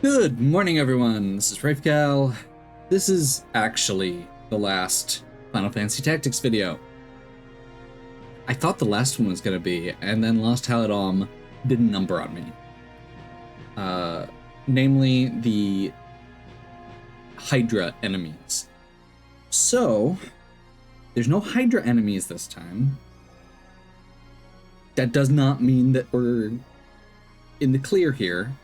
Good morning, everyone. This is Rafegal. This is actually the last Final Fantasy Tactics video. I thought the last one was going to be, and then Lost Halidom did a number on me. Namely, the Hydra enemies. So, there's no Hydra enemies this time. That does not mean that we're in the clear here.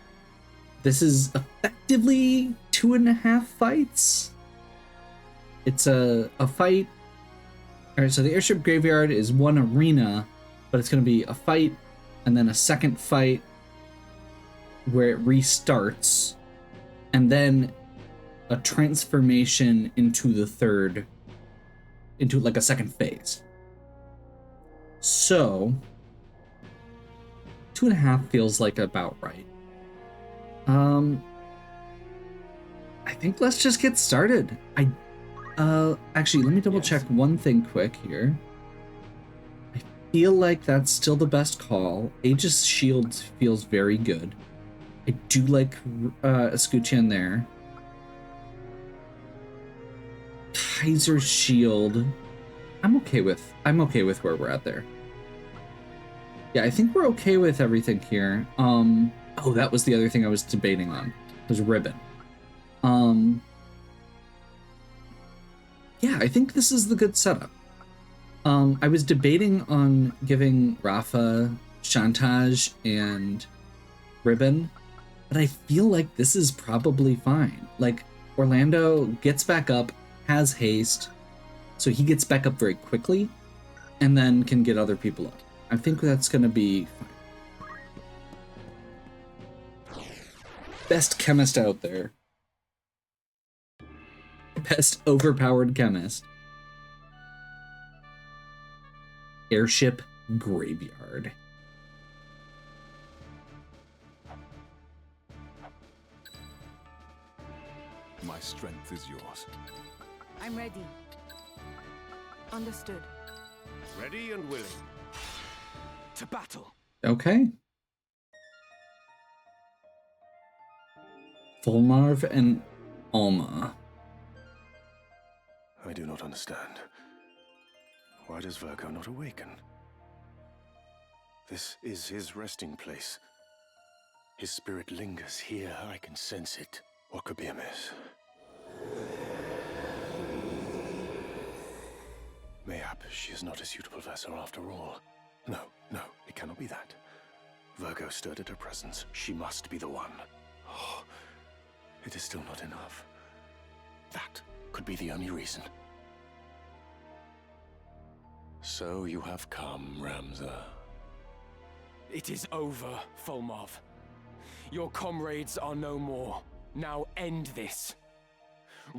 This is effectively 2.5 fights. It's a fight. All right, so the airship graveyard is one arena, but it's going to be a fight and then a second fight where it restarts, and then a transformation into the third, into like a second phase. So 2.5 feels like about right. I think let's just get started. Actually, let me double check one thing quick here. I feel like that's still the best call. Aegis Shield feels very good. I do like Escuchian there. Kaiser Shield. I'm okay with where we're at there. Yeah, I think we're okay with everything here. Oh, that was the other thing I was debating on. Was Ribbon. Yeah, I think this is the good setup. I was debating on giving Rafa Chantage and Ribbon, but I feel like this is probably fine. Like, Orlando gets back up, has haste, so he gets back up very quickly, and then can get other people up. I think that's gonna be fine. Best chemist out there. Best overpowered chemist. Airship graveyard. My strength is yours. I'm ready. Understood. Ready and willing. To battle. Okay. Volmarv and Alma. I do not understand. Why does Virgo not awaken? This is his resting place. His spirit lingers here. I can sense it. What could be amiss? Mayhap she is not a suitable vessel after all. No, it cannot be that. Virgo stirred at her presence. She must be the one. Oh, it is still not enough. That could be the only reason. So you have come, Ramza. It is over, Volmarv. Your comrades are no more. Now end this.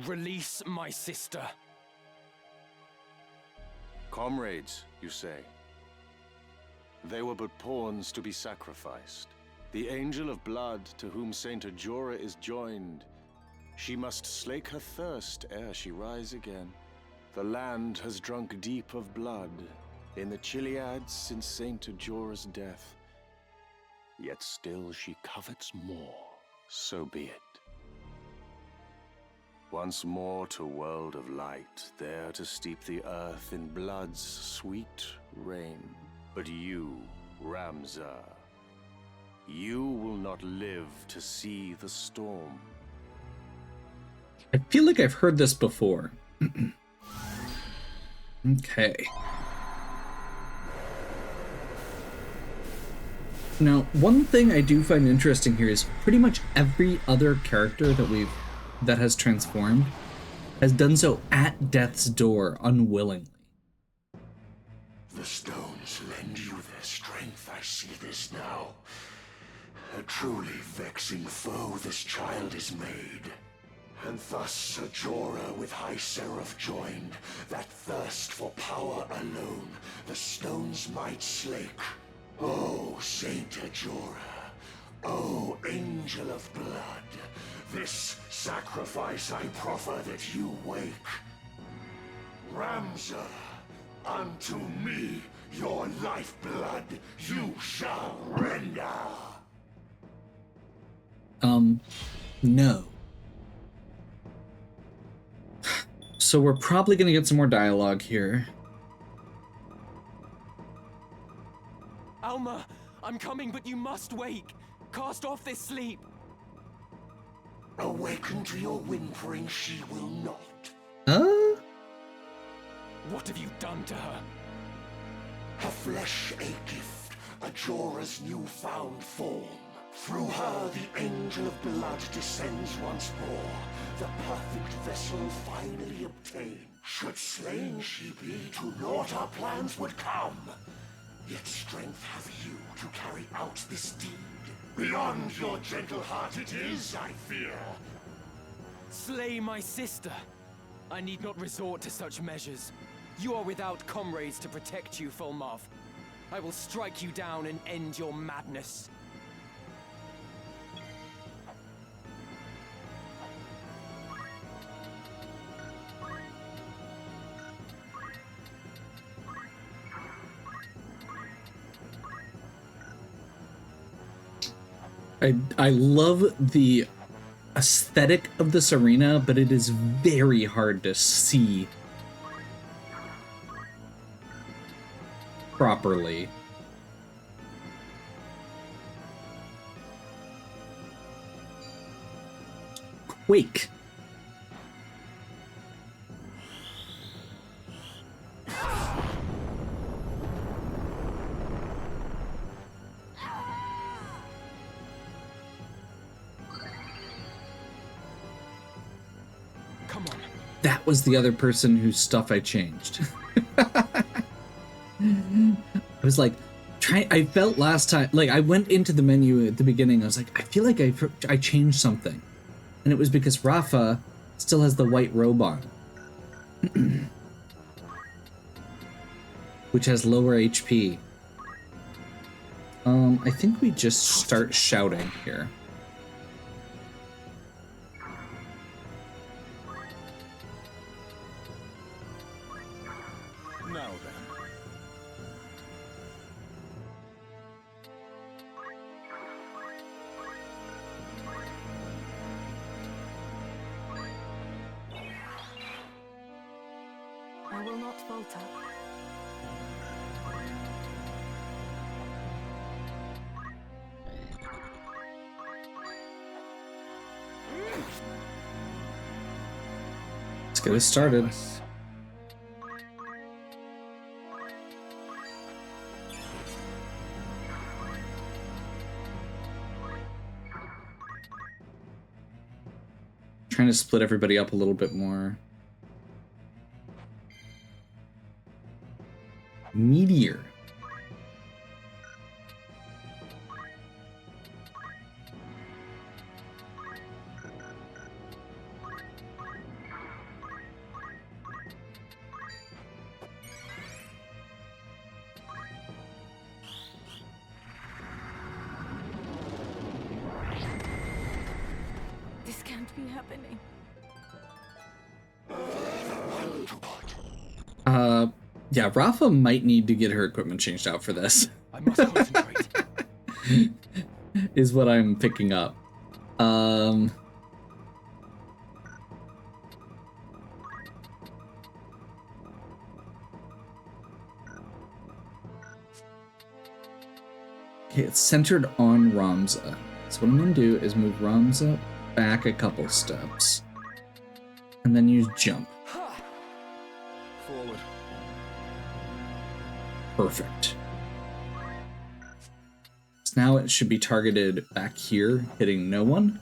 Release my sister. Comrades, you say? They were but pawns to be sacrificed. The angel of blood to whom Saint Ajora is joined. She must slake her thirst ere she rise again. The land has drunk deep of blood in the Chiliads since Saint Ajora's death. Yet still she covets more. So be it. Once more to world of light, there to steep the earth in blood's sweet rain. But you, Ramza, you will not live to see the storm. I feel like I've heard this before. Okay. Now, one thing I do find interesting here is pretty much every other character that has transformed has done so at death's door unwillingly. The stones lend you their strength, I see this now. A truly vexing foe this child is made. And thus Ajora with High Seraph joined, that thirst for power alone the stones might slake. Oh, Saint Ajora, oh, Angel of Blood, this sacrifice I proffer that you wake. Ramza, unto me your lifeblood you shall render. No. So we're probably going to get some more dialogue here. Alma, I'm coming, but you must wake. Cast off this sleep. Awaken to your whimpering, she will not. What have you done to her? Her flesh a gift, Ajora's newfound form. Through her the angel of blood descends once more. The perfect vessel finally obtained. Should slain she be, to naught our plans would come. Yet strength have you to carry out this deed. Beyond your gentle heart it is, I fear. Slay my sister. I need not resort to such measures. You are without comrades to protect you, Fulmarv. I will strike you down and end your madness. I love the aesthetic of this arena, but it is very hard to see properly. Quake. That was the other person whose stuff I changed. I was like, I felt last time, like I went into the menu at the beginning, I was like, I feel like I changed something. And it was because Rafa still has the white robe on. Which has lower HP. I think we just start shouting here. Now then. I will not falter. Let's get it started. Trying to split everybody up a little bit more. Meteor. This can't be happening. Yeah, Rafa might need to get her equipment changed out for this. I must concentrate. Is what I'm picking up. Okay, it's centered on Ramza. So what I'm gonna do is move Ramza back a couple steps. And then use jump. Forward. Perfect. So now it should be targeted back here, hitting no one.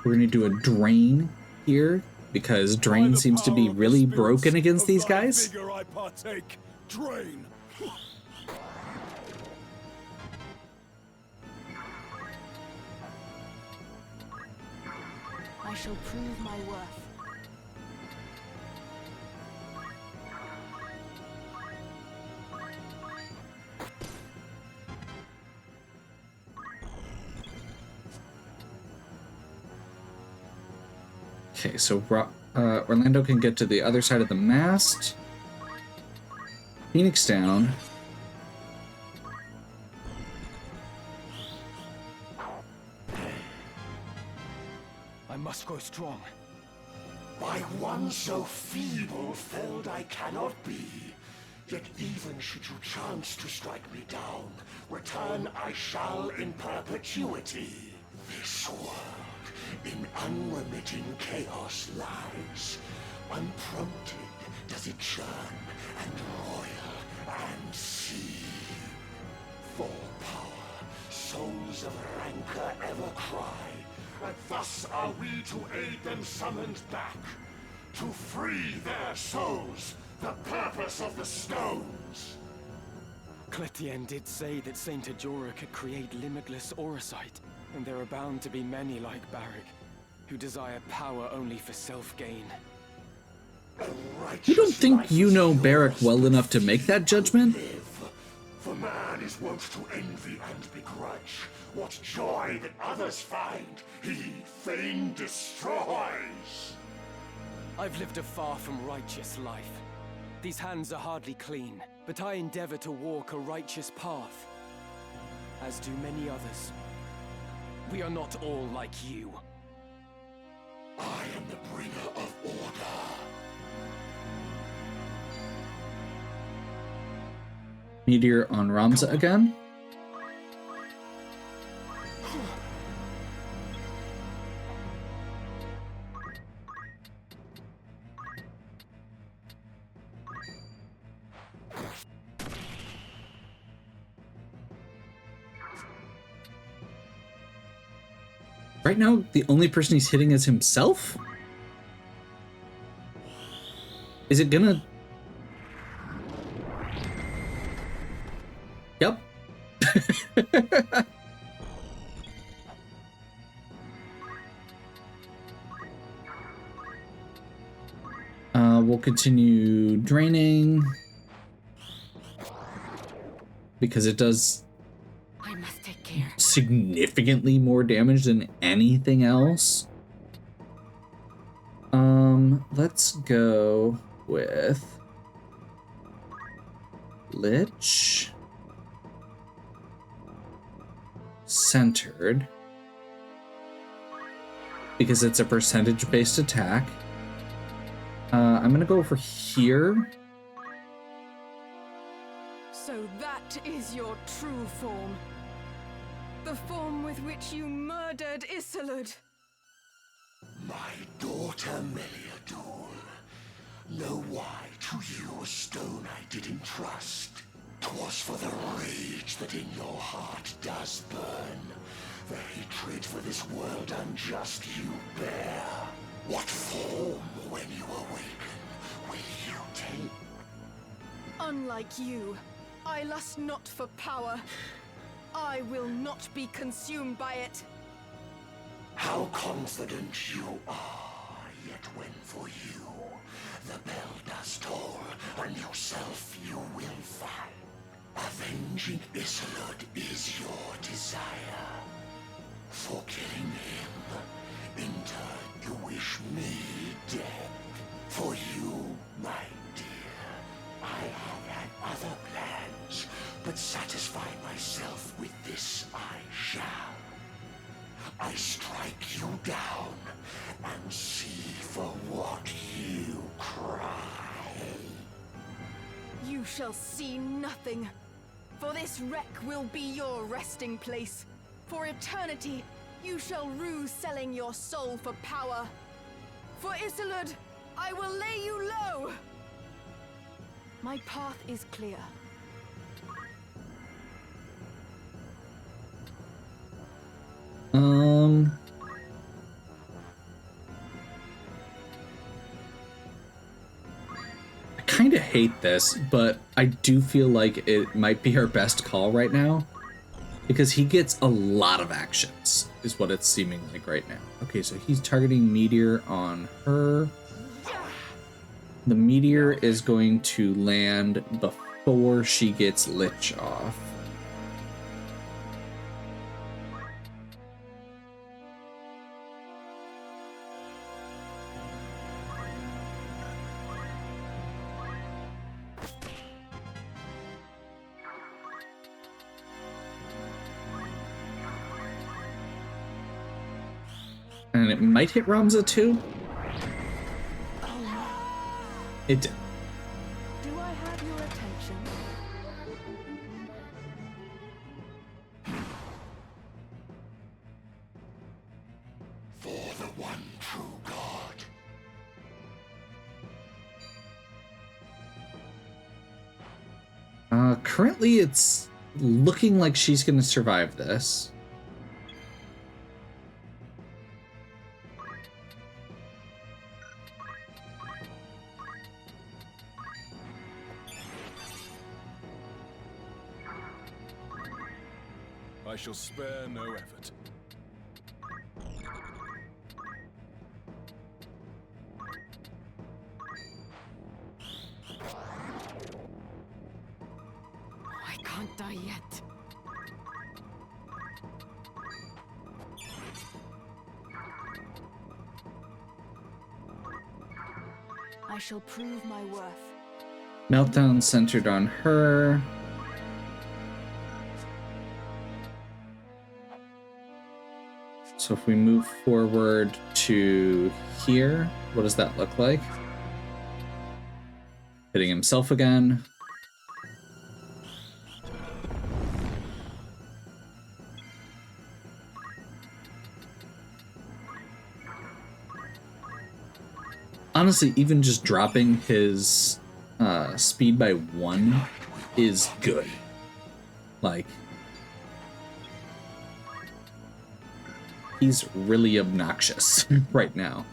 We're gonna do a drain here, because drain seems to be really broken against these guys. I partake. Drain. I shall prove my worth. Okay, so Orlando can get to the other side of the mast. Phoenix down. I must grow strong. By one so feeble felled I cannot be. Yet even should you chance to strike me down, return I shall in perpetuity. This world in unremitting chaos lies. Unprompted does it churn and roil and see. For power, souls of rancor ever cry, and thus are we to aid them summoned back. To free their souls, the purpose of the stones. Cletien did say that Saint Ajora could create limitless auracite, and there are bound to be many like Barrick, who desire power only for self-gain. You don't think you know Barrick well enough to make that judgment? For man is wont to envy and begrudge. What joy that others find, he fain destroys. I've lived a far from righteous life. These hands are hardly clean, but I endeavor to walk a righteous path, as do many others. We are not all like you. I am the bringer of order. Meteor on Ramza again. Right now, the only person he's hitting is himself? Is it gonna... Yep. We'll continue draining. Because it does I must take care. significantly more damage than anything else. Let's go with Lich. Centered. Because it's a percentage-based attack. I'm gonna go over here. So that is your true form. The form with which you murdered Isolde. My daughter Meliadul. Know why to you a stone I didn't trust. 'Twas for the rage that in your heart does burn. The hatred for this world unjust you bear. What form, when you awaken, will you take? Unlike you, I lust not for power. I will not be consumed by it. How confident you are, yet when for you the bell does toll, on yourself you will fall. Avenging Isolde is your desire. For killing him, in turn you wish me dead. For you, my dear, I have had other plans, but satisfy myself with this I shall. I strike you down and see for what you cry. You shall see nothing. For this wreck will be your resting place. For eternity, you shall rue selling your soul for power. For Isolde, I will lay you low. My path is clear. I kind of hate this, but I do feel like it might be our best call right now. Because he gets a lot of actions, is what it's seeming like right now. Okay, so he's targeting Meteor on her. The Meteor is going to land before she gets Lich off. And it might hit Ramza too. It did. Do I have your attention? For the one true God. Currently it's looking like she's gonna survive this. I shall spare no effort. I can't die yet. I shall prove my worth. Meltdown centered on her. So if we move forward to here, what does that look like? Hitting himself again. Honestly, even just dropping his speed by 1 is good. Like, he's really obnoxious right now.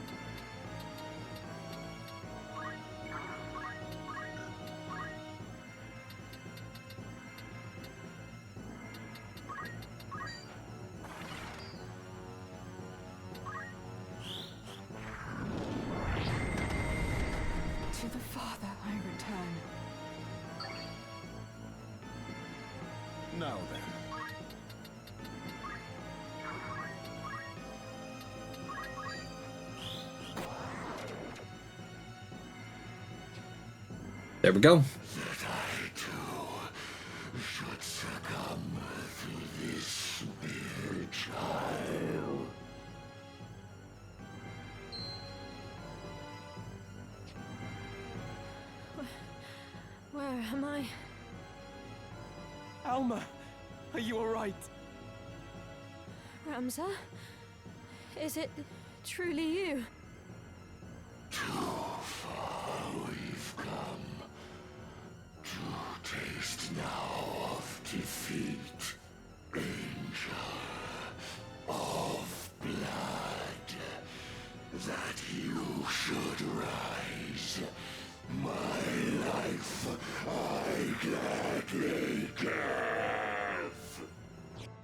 To the Father I return. Now then. There we go. That I too should succumb to this mere child. Where am I? Alma, are you alright? Ramza? Is it truly you? Too far we've come. To taste now of defeat. Angel of blood. That you should rise. My life I gladly give.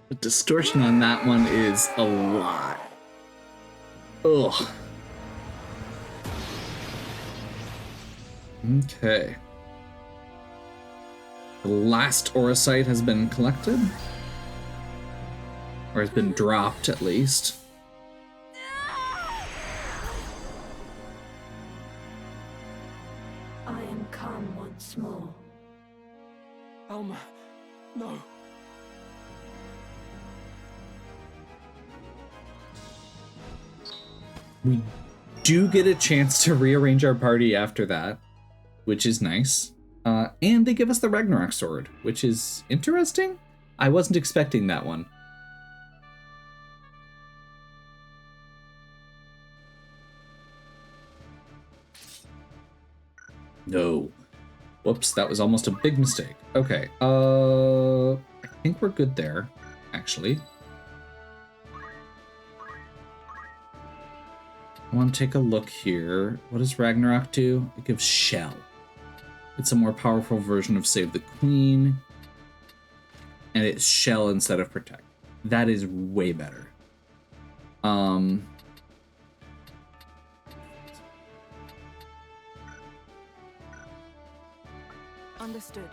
The distortion on that one is a lot. Ugh. Okay. The last Auracite has been collected. Or has been dropped, at least. I am come once more. Alma, no. We do get a chance to rearrange our party after that, which is nice. And they give us the Ragnarok sword, which is interesting. I wasn't expecting that one. No. Whoops, that was almost a big mistake. Okay, I think we're good there, actually. I want to take a look here. What does Ragnarok do? It gives Shell. It's a more powerful version of Save the Queen. And it's Shell instead of Protect. That is way better. Understood.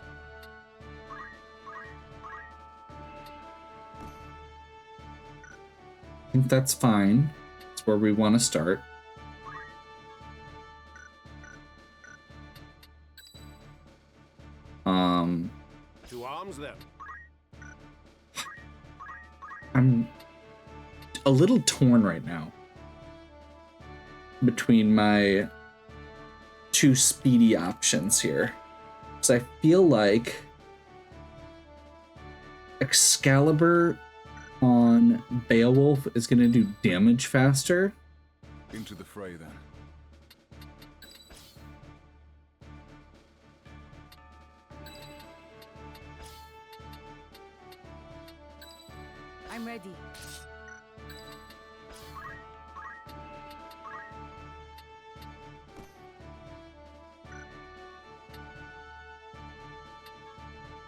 I think that's fine. That's where we want to start. To arms then. I'm a little torn right now. between my two speedy options here. Because I feel like Excalibur on Beowulf is going to do damage faster. Into the fray, then. I'm ready.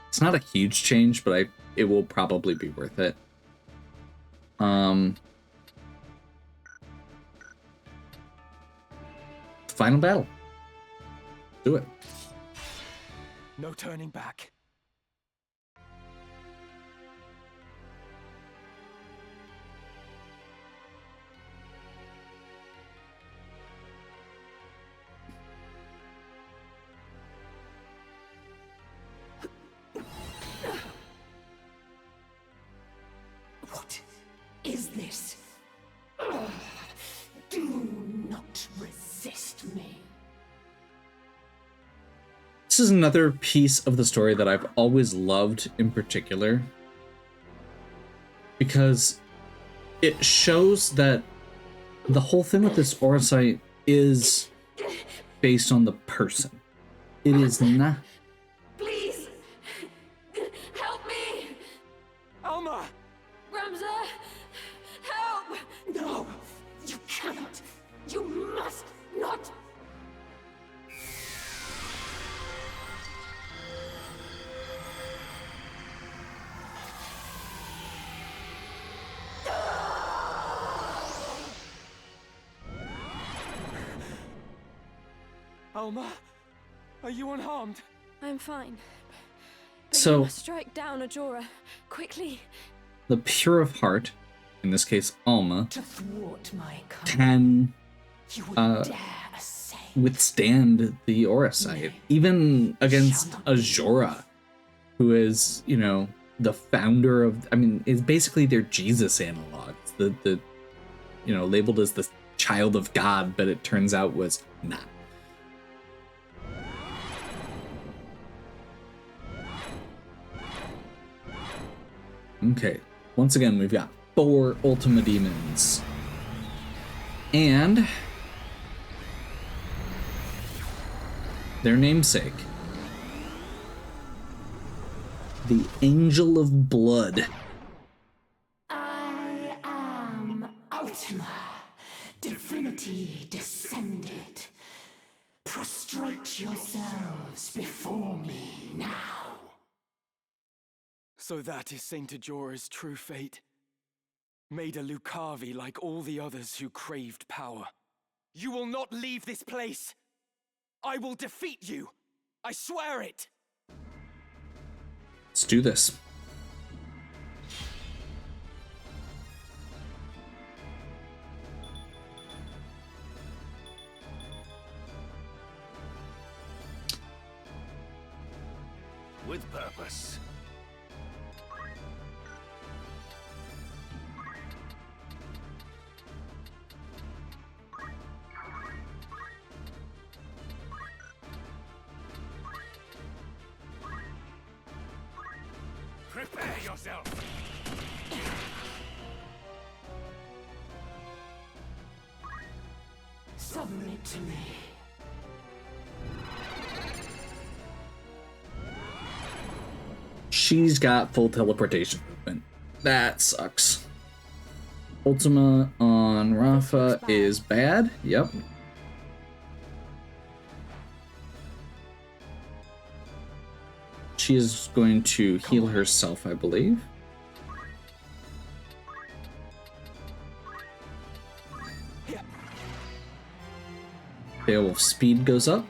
It's not a huge change, but it will probably be worth it. Final battle. Do it. No turning back. What is this? Do not resist me. This is another piece of the story that I've always loved in particular, because it shows that the whole thing with this Oracite is based on the person. It is not. Please, help me! Alma! Ramza, help! No, you cannot. You must not. Alma, are you unharmed? I'm fine. But So- you must strike down Ajora quickly. The pure of heart, in this case Alma, To thwart my coming, can you would dare assail. withstand the Oracite, even against Ajora, who is, you know, the founder of, I mean, is basically their Jesus analog. It's the you know, labeled as the child of God, but it turns out was not. Okay, once again, we've got 4 Ultima Demons. And their namesake, the Angel of Blood. I am Ultima, divinity descended. Prostrate yourselves before me now. So that is Saint Ajora's true fate? Made a Lucavi like all the others who craved power. You will not leave this place! I will defeat you! I swear it! Let's do this. With purpose. Prepare yourself. Submit to me. She's got full teleportation movement. That sucks. Ultima on Rafa is bad. Yep. She is going to heal herself, I believe. Beowulf's speed goes up.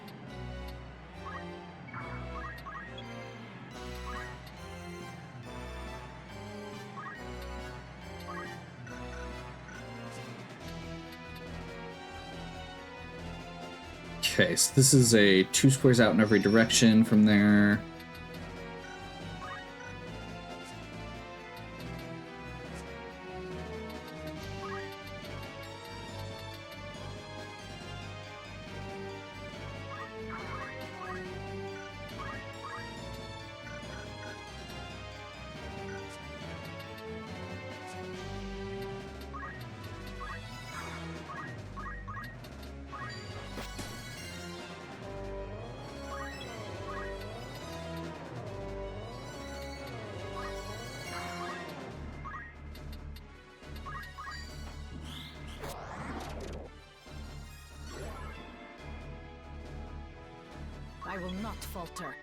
Okay, so this is a 2 squares out in every direction from there. I will not falter.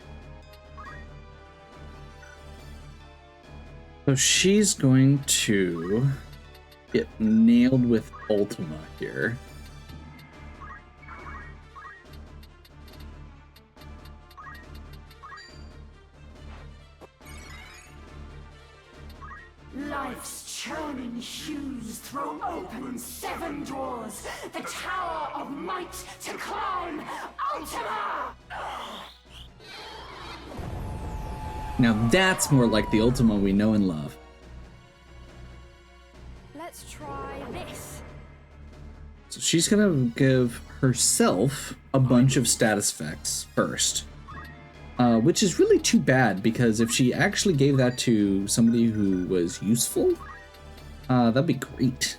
So she's going to get nailed with Ultima here. Life's churning hues throw open 7 doors. The tower of might to climb. Ultima! Now that's more like the Ultima we know and love. Let's try this. So she's gonna give herself a bunch of status effects first. Which is really too bad, because if she actually gave that to somebody who was useful, that'd be great.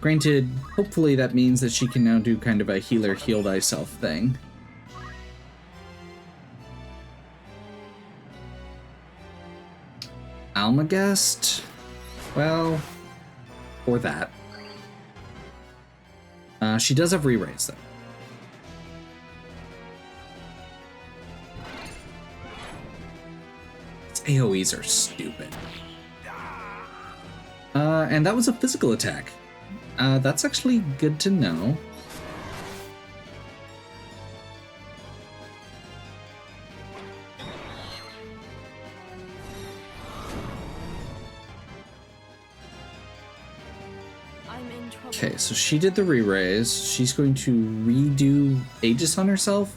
Granted, hopefully that means that she can now do kind of a healer heal thyself thing. Almagest? Well, or that. She does have re-raise though. AoEs are stupid. And that was a physical attack. That's actually good to know. I'm in trouble. Okay, so she did the re-raise. She's going to redo Aegis on herself?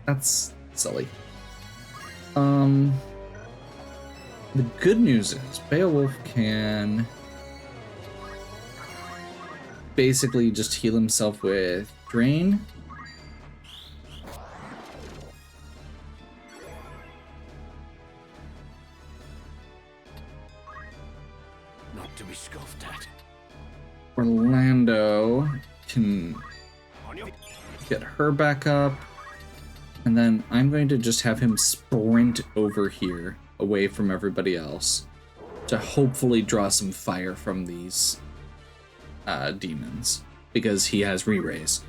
That's silly. The good news is Beowulf can basically just heal himself with Drain. Not to be scoffed at. Orlando can get her back up. And then I'm going to just have him sprint over here, away from everybody else, to hopefully draw some fire from these demons, because he has re-raise.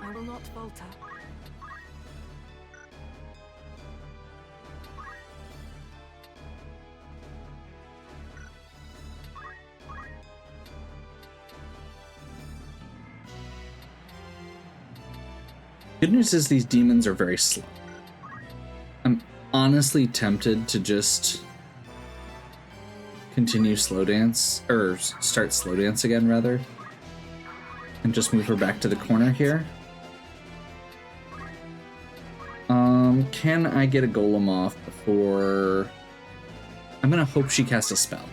I will not falter. Good news is these demons are very slow. I'm honestly tempted to just continue slow dance, or start slow dance again rather, and just move her back to the corner here. Can I get a golem off before... I'm gonna hope she casts a spell.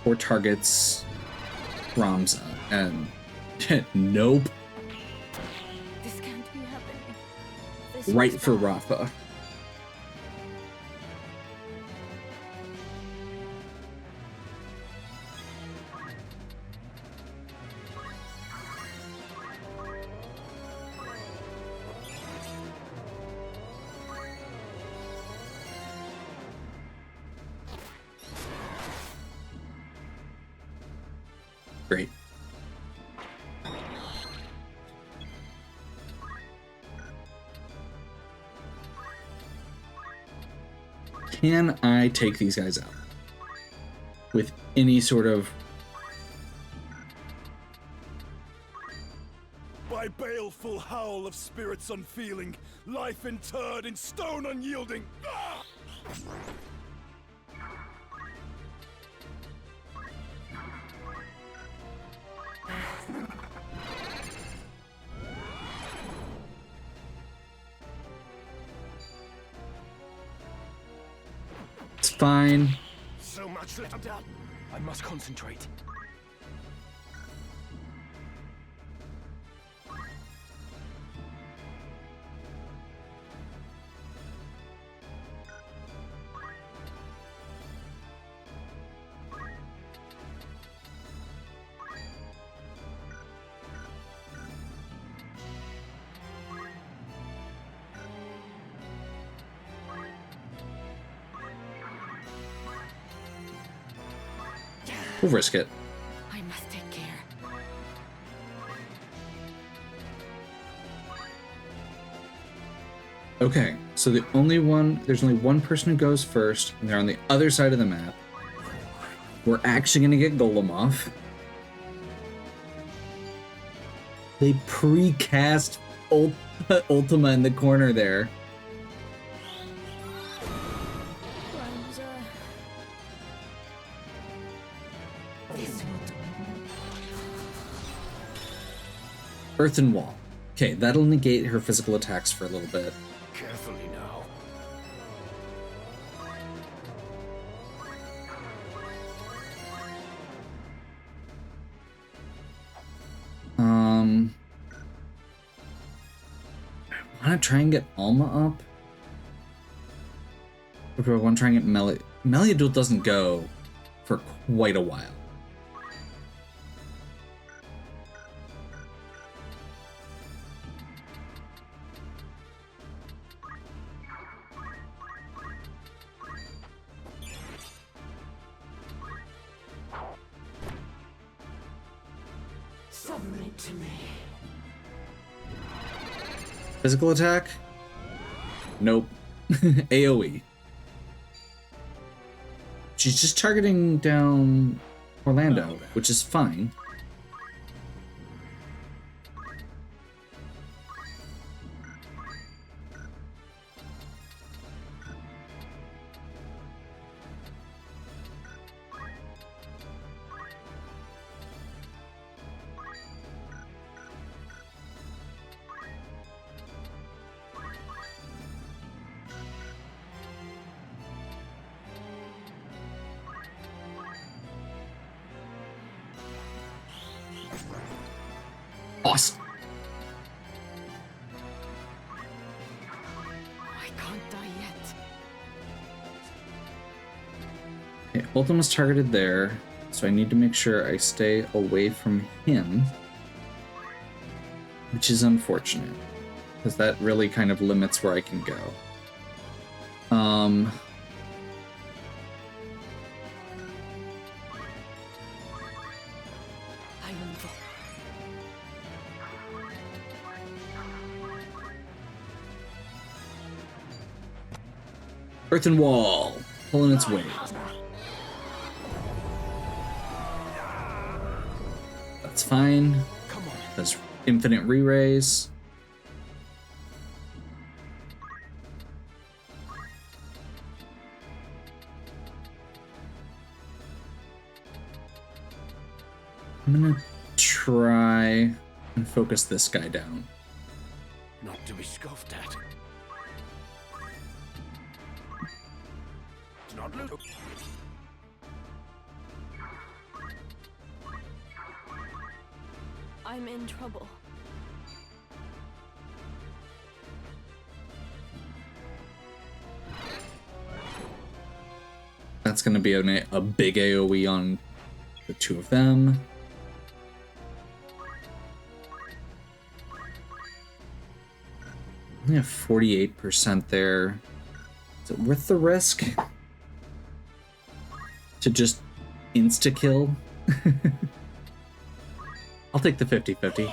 Or targets Ramza, and nope. This can't be happening. This Right was for bad. Rafa. Great. Can I take these guys out with any sort of... By baleful howl of spirits unfeeling, life interred in stone unyielding. Ah! It's fine. So much let down. I must concentrate. We'll risk it. I must take care. Okay, so there's only one person who goes first, and they're on the other side of the map. We're actually gonna get Golem off. They pre-cast Ultima in the corner there. Earthen Wall. Okay, that'll negate her physical attacks for a little bit. Carefully now. I want to try and get Alma up. Okay, I want to try and get Meliadul doesn't go for quite a while. Submit to me. Physical attack? Nope. AoE. She's just targeting down Orlando, which is fine. Awesome. I can't die yet. Okay, Ultima's targeted there, so I need to make sure I stay away from him, which is unfortunate, because that really kind of limits where I can go. Earthen Wall, pulling its weight. That's fine. That's infinite re-raise. I'm gonna try and focus this guy down. Not to be scoffed at. Not loot. I'm in trouble. That's gonna be a big AoE on the two of them. I have 48% there. Is it worth the risk to just insta-kill? I'll take the 50-50.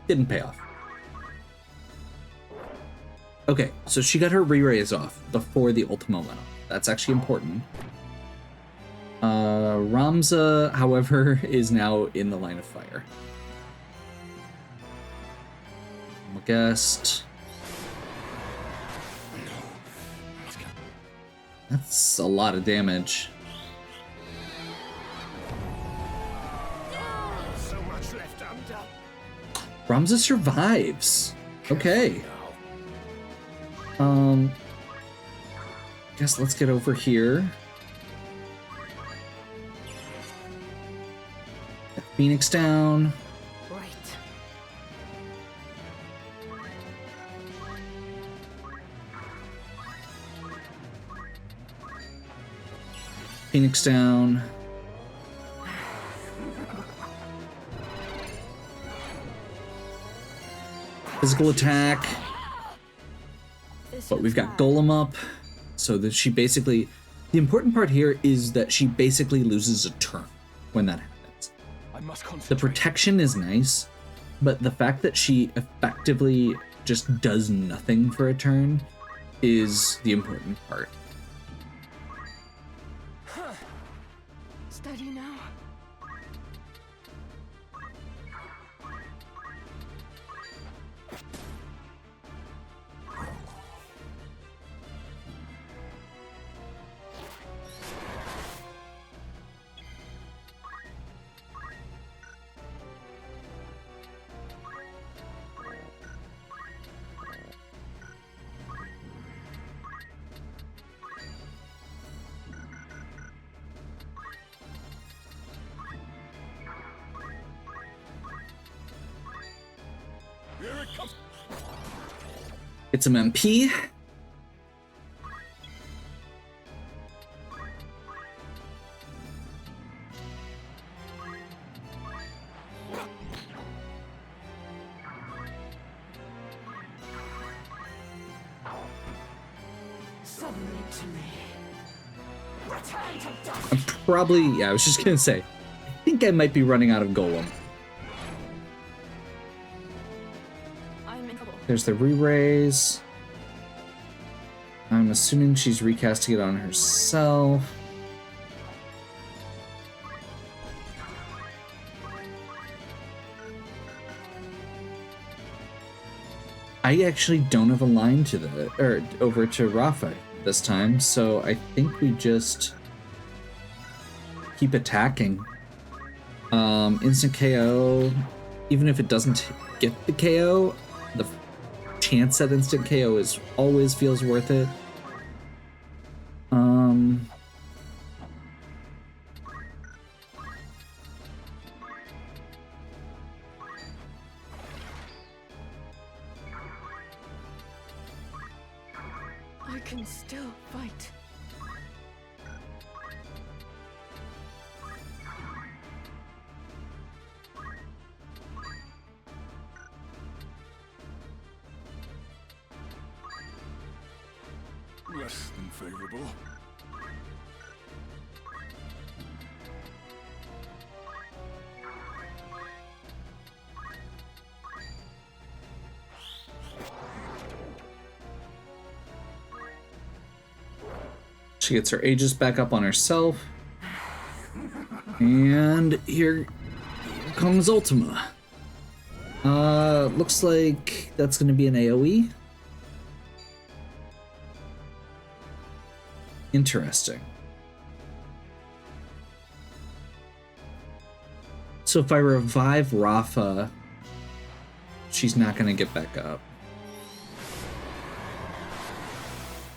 Didn't pay off. Okay, so she got her re-raise off before the Ultima went off. That's actually important. Ramza, however, is now in the line of fire. Guest. That's a lot of damage. So much left undone. Ramza survives. Okay. Guess let's get over here. Get Phoenix down. Phoenix down. Physical attack. But we've got Golem up, so that she basically... The important part here is that she basically loses a turn when that happens. I must The concentrate. protection is nice, but the fact that she effectively just does nothing for a turn is the important part. Steady now. Here it comes. Get some MP. Submit to me. Return to dust. I'm probably, yeah, I was just gonna say, I think I might be running out of Golem. I'm in trouble. There's the re-raise. I'm assuming she's recasting it on herself. I actually don't have a line to the, or over to Rafa this time, so I think we just keep attacking. Instant KO, even if it doesn't get the KO, the chance at instant KO is always feels worth it. I can still fight. Less than favorable. She gets her Aegis back up on herself. And here comes Ultima. Looks like that's gonna be an AoE. Interesting. So if I revive Rafa, she's not gonna get back up.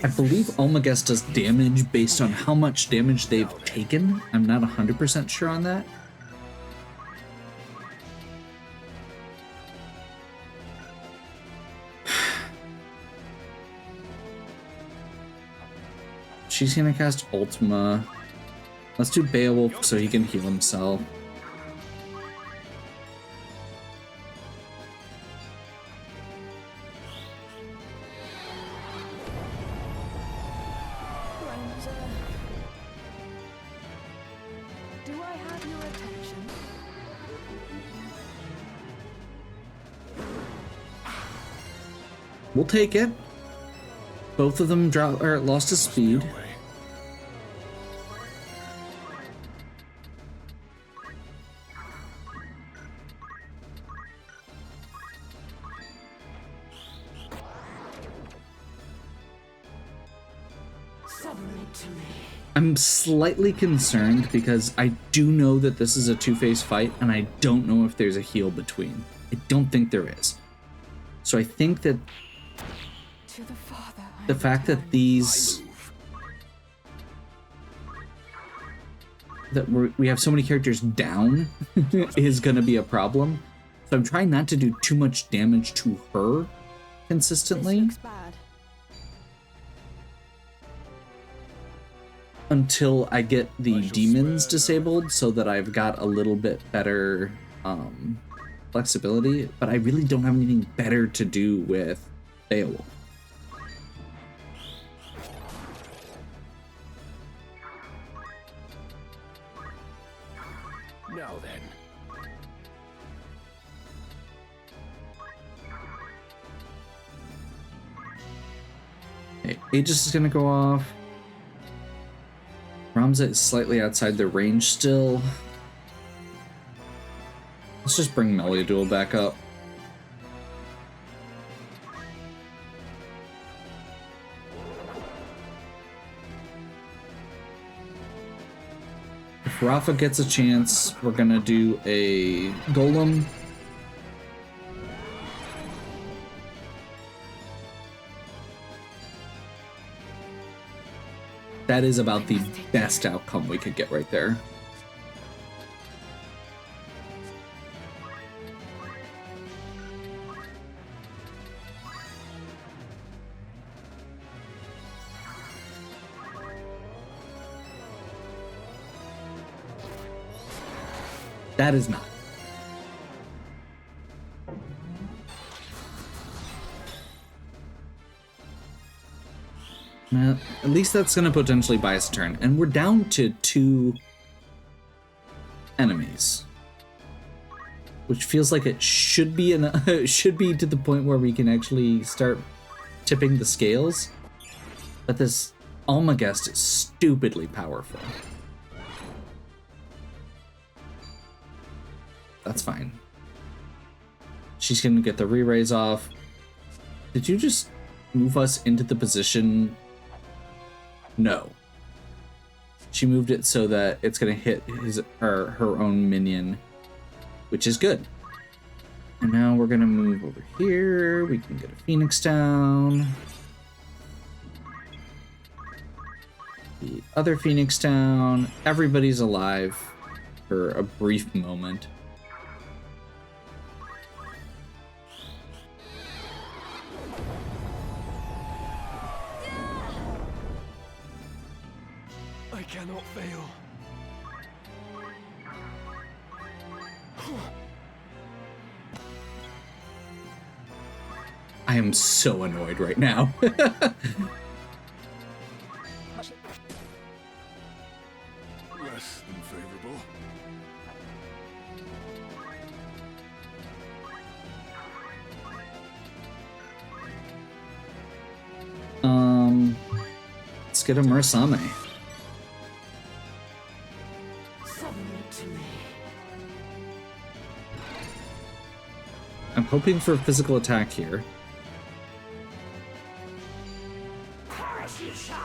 I believe Almaguest does damage based on how much damage they've taken. I'm not 100% sure on that. She's gonna cast Ultima. Let's do Beowulf so he can heal himself. Do I have your attention? We'll take it. Both of them lost his speed. Submit to me. I'm slightly concerned because I do know that this is a two-phase fight, and I don't know if there's a heal between. I don't think there is. So I think that To the Father. the fact that we have so many characters down is going to be a problem. So I'm trying not to do too much damage to her consistently Looks bad. until I get the demons disabled so that I've got a little bit better flexibility, but I really don't have anything better to do with Beowulf. Okay, Aegis is gonna go off. Ramza is slightly outside the range still. Let's just bring Meliadul back up. If Rafa gets a chance, we're gonna do a Golem. That is about the best outcome we could get right there. That is not. At least that's going to potentially buy us a turn. And we're down to 2 enemies. Which feels like it should be should be to the point where we can actually start tipping the scales. But this Almagest is stupidly powerful. That's fine. She's going to get the re-raise off. Did you just move us into the position? No. She moved it so that it's going to hit her own minion, which is good. And now we're going to move over here. We can get a Phoenix down. The other Phoenix down. Everybody's alive for a brief moment. I cannot fail. I am so annoyed right now. Less than favorable. Let's get a Murasame. Submit to me. I'm hoping for a physical attack here. Perish you shall.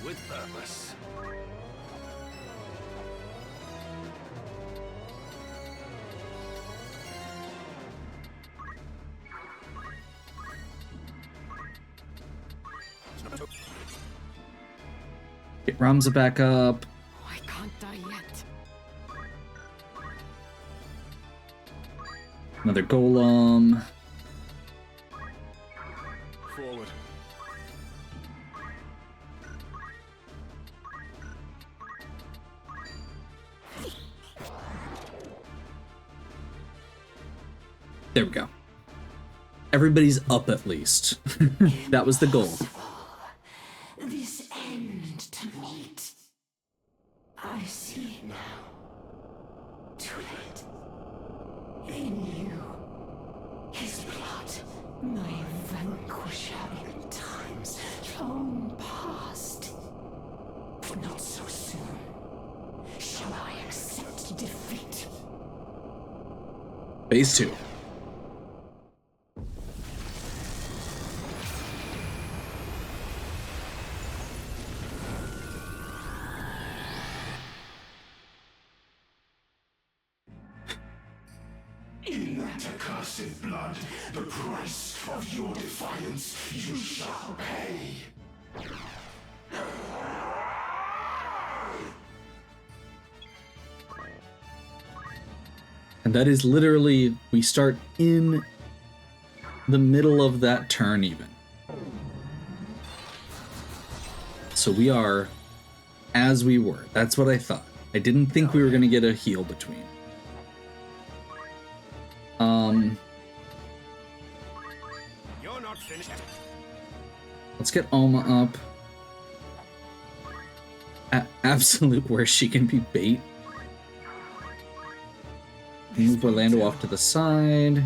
With purpose. Get Ramza back up. I can't die yet. Another Golem. Forward. There we go. Everybody's up at least. That was the goal. This end to meet. I see it now. Too late. In you. His blood. My vanquisher in times long past. But not so soon. Shall I accept defeat? Phase 2. In that accursed blood, the price of your defiance you shall pay. And that is literally, we start in the middle of that turn even. So we are as we were. That's what I thought. I didn't think we were going to get a heal between. You're not finished. Let's get Alma up. absolute worst. She can be bait. Move Orlando off to the side.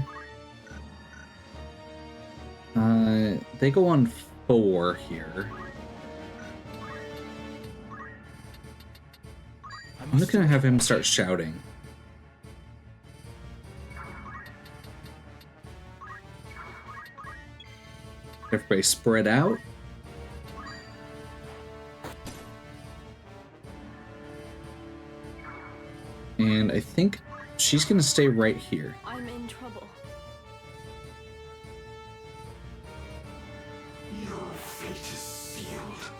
They go on 4 here. I'm just gonna have him start shouting. Everybody spread out. And I think she's gonna stay right here. I'm in trouble. Your fate is sealed.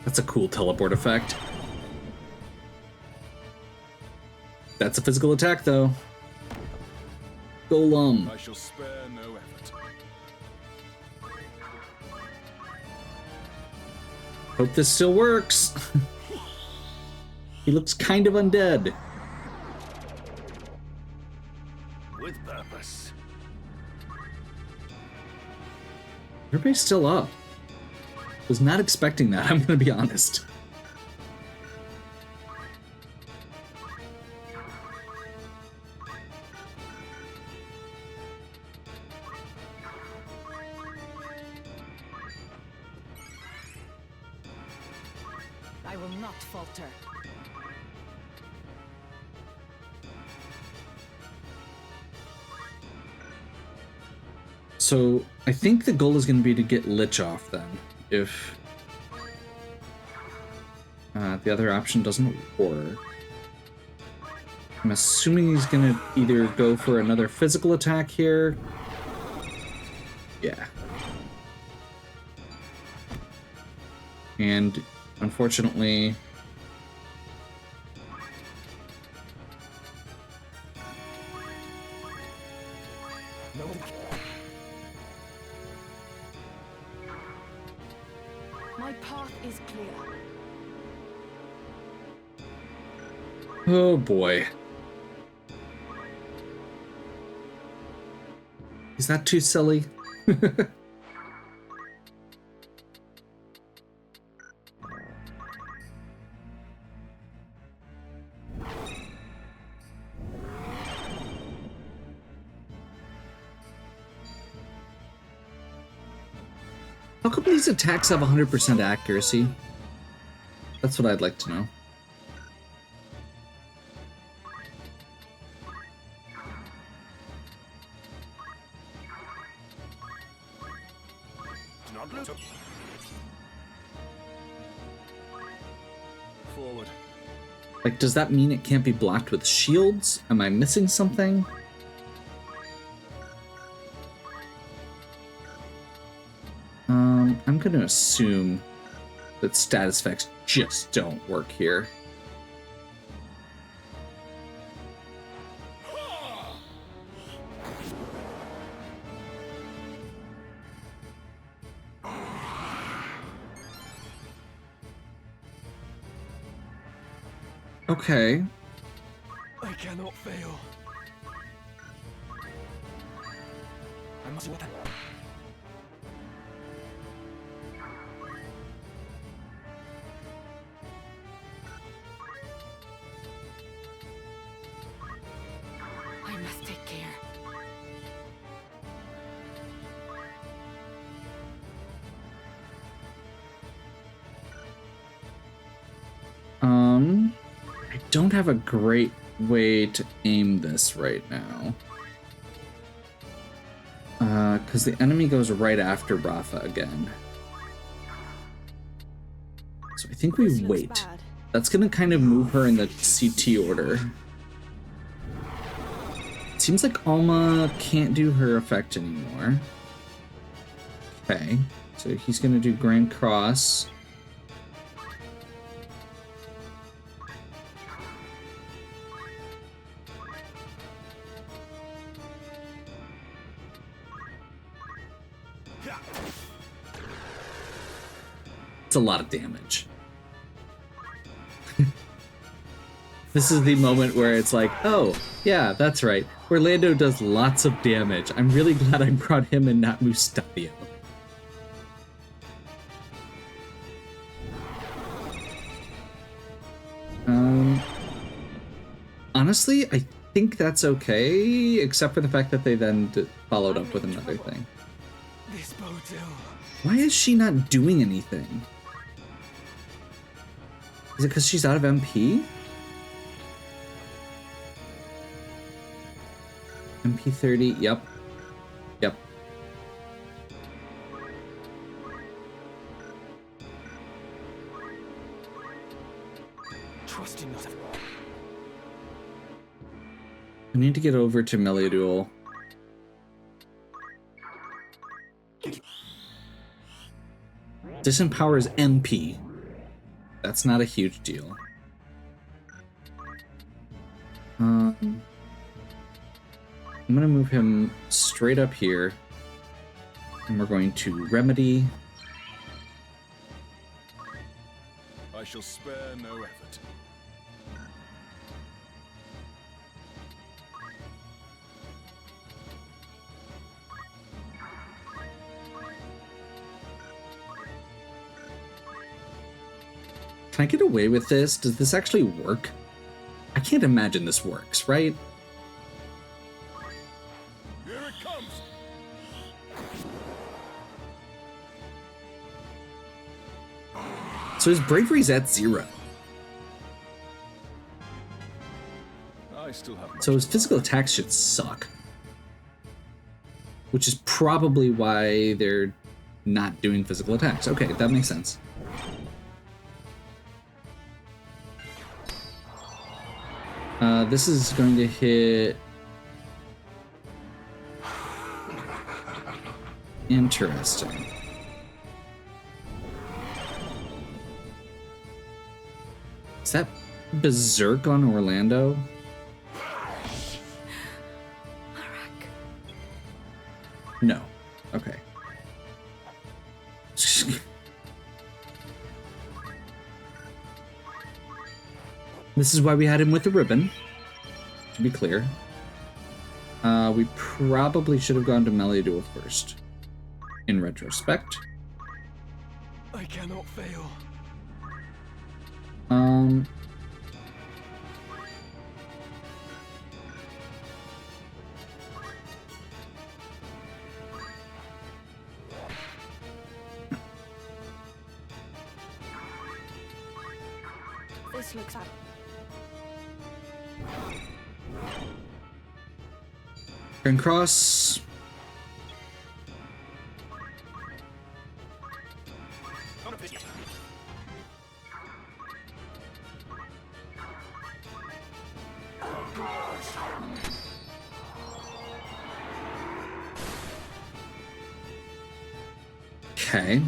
That's a cool teleport effect. That's a physical attack, though. Golem. I shall spare no effort. Hope this still works. He looks kind of undead. With purpose. Everybody's still up. Was not expecting that, I'm gonna be honest. I will not falter. So I think the goal is going to be to get Lich off then, if the other option doesn't work. I'm assuming he's going to either go for another physical attack here. Yeah. And unfortunately... My path is clear. Oh boy. Is that too silly? How come these attacks have 100% accuracy? That's what I'd like to know. Forward. Like, does that mean it can't be blocked with shields? Am I missing something? I'm gonna assume that status effects just don't work here. Okay. I cannot fail. I must weapon. I must take care. I don't have a great way to aim this right now. Because the enemy goes right after Rafa again. So I think we This looks wait. bad. That's gonna kind of move her in the CT order. It seems like Alma can't do her effect anymore. Okay, so he's gonna do Grand Cross. It's a lot of damage. This is the moment where it's like, oh, yeah, that's right. Orlando does lots of damage. I'm really glad I brought him and not Mustafio. Honestly, I think that's okay, except for the fact that they then followed up with another thing. This bodes ill. Why is she not doing anything? Is it because she's out of MP? MP 30, yep. Yep. Trusting not. I need to get over to Meliaduel. Disempowers MP. That's not a huge deal. I'm gonna move him straight up here, and we're going to remedy. I shall spare no effort. Can I get away with this? Does this actually work? I can't imagine this works, right? Here it comes. So his bravery's at 0. I still have much So his to physical attacks should suck. Which is probably why they're not doing physical attacks. Okay, that makes sense. This is going to hit... Interesting. Is that Berserk on Orlando? No. Okay. This is why we had him with the ribbon, to be clear. We probably should have gone to Meliaduel first, in retrospect. I cannot fail. This looks at. Grand Cross. Okay.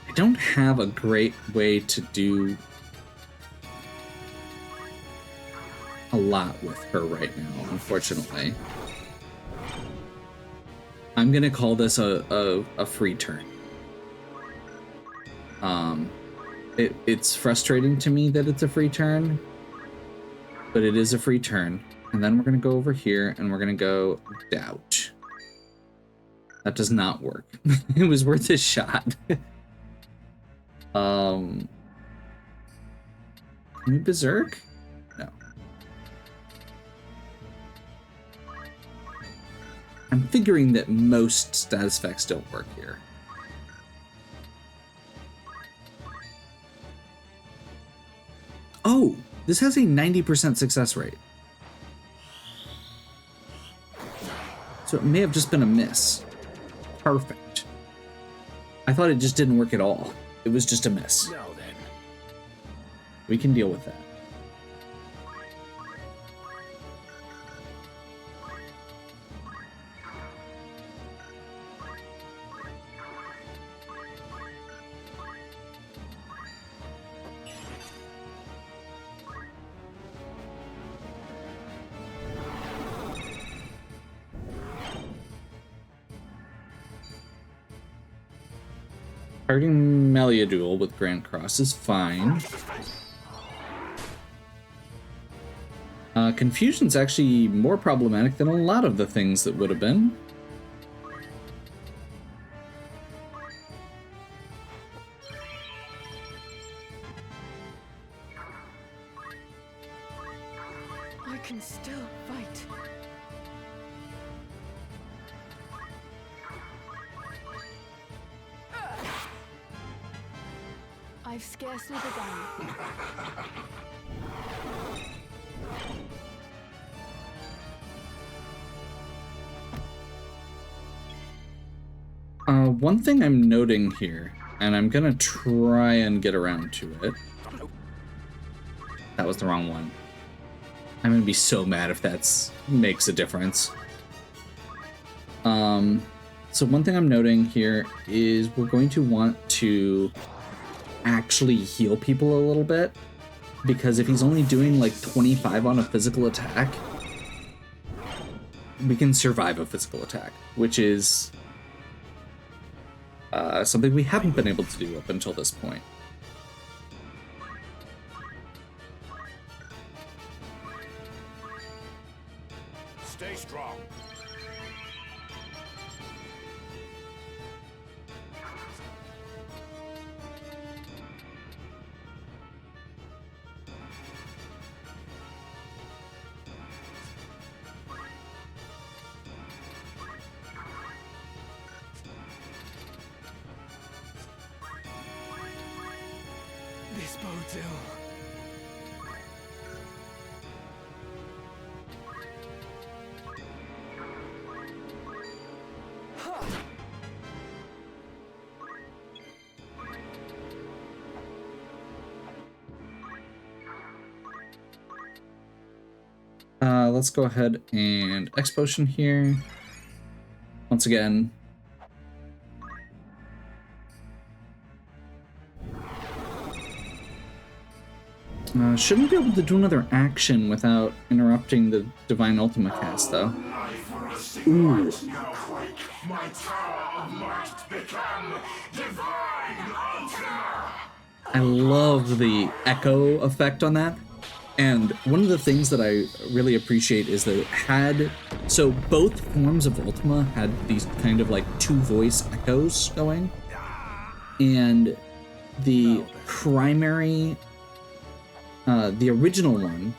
I don't have a great way to do a lot with her right now, unfortunately. I'm gonna call this a free turn. It's frustrating to me that it's a free turn, but it is a free turn. And then we're gonna go over here and we're gonna go doubt. That does not work. It was worth a shot. Can we Berserk? No. I'm figuring that most status effects don't work here. Oh, this has a 90% success rate. So it may have just been a miss. Perfect. I thought it just didn't work at all. It was just a miss. Now then. We can deal with that. Targeting Meliaduel with Grand Cross is fine. Confusion's actually more problematic than a lot of the things that would have been. I can still fight. I've scarcely begun. One thing I'm noting here, and I'm gonna try and get around to it. That was the wrong one. I'm gonna be so mad if that makes a difference. So one thing I'm noting here is we're going to want to actually heal people a little bit, because if he's only doing like 25 on a physical attack, we can survive a physical attack, which is something we haven't been able to do up until this point. Stay strong. This bodes ill. Let's go ahead and X potion here. Once again. Shouldn't be able to do another action without interrupting the Divine Ultima cast, though. Ooh. My tower of might become divine ultima. I love the echo effect on that. And one of the things that I really appreciate is that it had... So both forms of Ultima had these kind of like two voice echoes going. And the primary... the original one...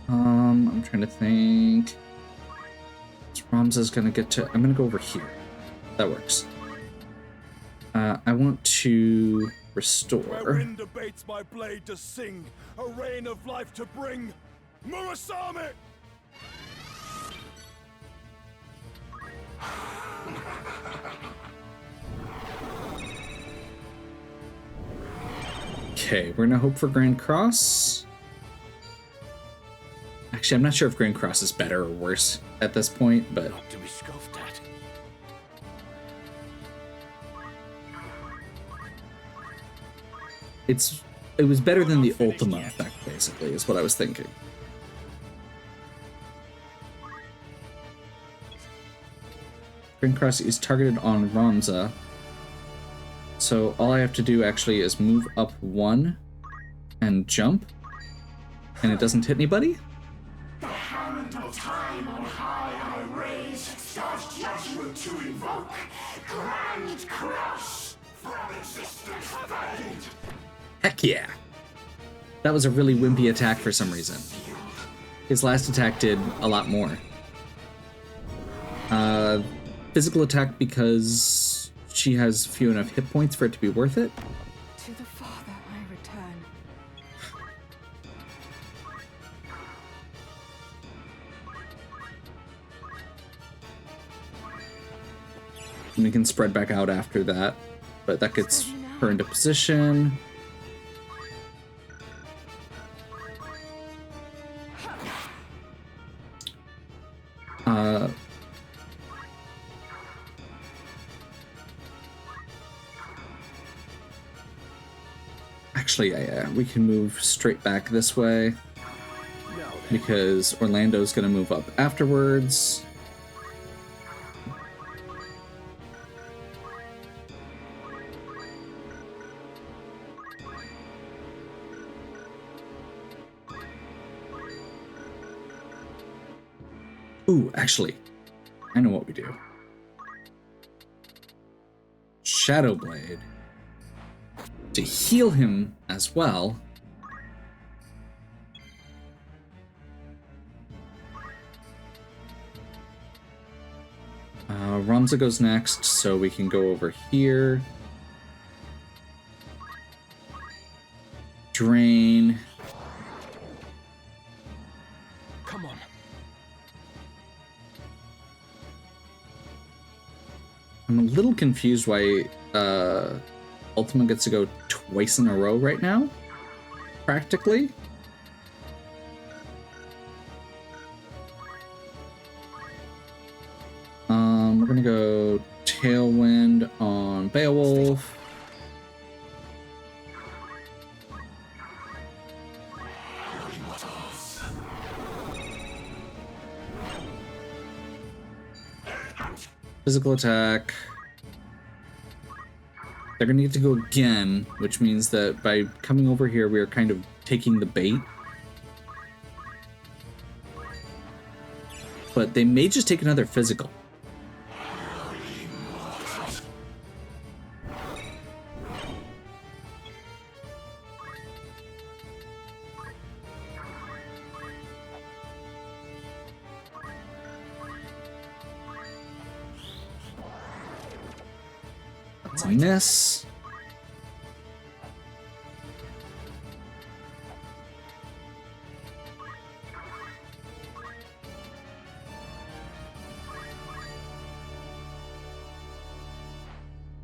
I'm trying to think... Ramza's gonna get to... I'm gonna go over here. That works. I want to restore. Where wind abates my blade to sing, a rain of life to bring. Murasame! Okay, we're gonna hope for Grand Cross. Actually, I'm not sure if Grand Cross is better or worse at this point, but... Not to be scoffed at. It was better than the Ultima effect, basically, is what I was thinking. Grand Cross is targeted on Ramza. So all I have to do actually is move up one and jump. And it doesn't hit anybody? The hand of time on high I raise, starts judgment to invoke. Grand Cross from existence fade. Heck yeah! That was a really wimpy attack for some reason. His last attack did a lot more. Physical attack because she has few enough hit points for it to be worth it. To the Father I return. And we can spread back out after that, but that gets her into position. Actually, yeah, we can move straight back this way because Orlando's gonna move up afterwards. Ooh, actually, I know what we do. Shadow Blade. To heal him as well. Ramza goes next, so we can go over here. Drain. Come on. I'm a little confused why Ultima gets to go twice in a row right now, practically. We're gonna go Tailwind on Beowulf. Physical attack. They're gonna get to go again, which means that by coming over here, we are kind of taking the bait. But they may just take another physical. That's a miss.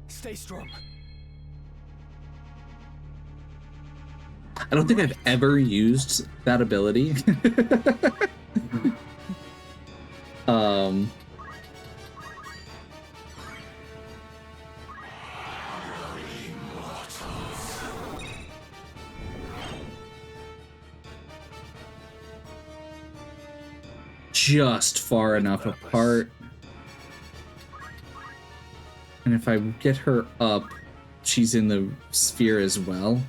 Stay strong. I don't think I've ever used that ability. Just far enough apart. And if I get her up, she's in the sphere as well.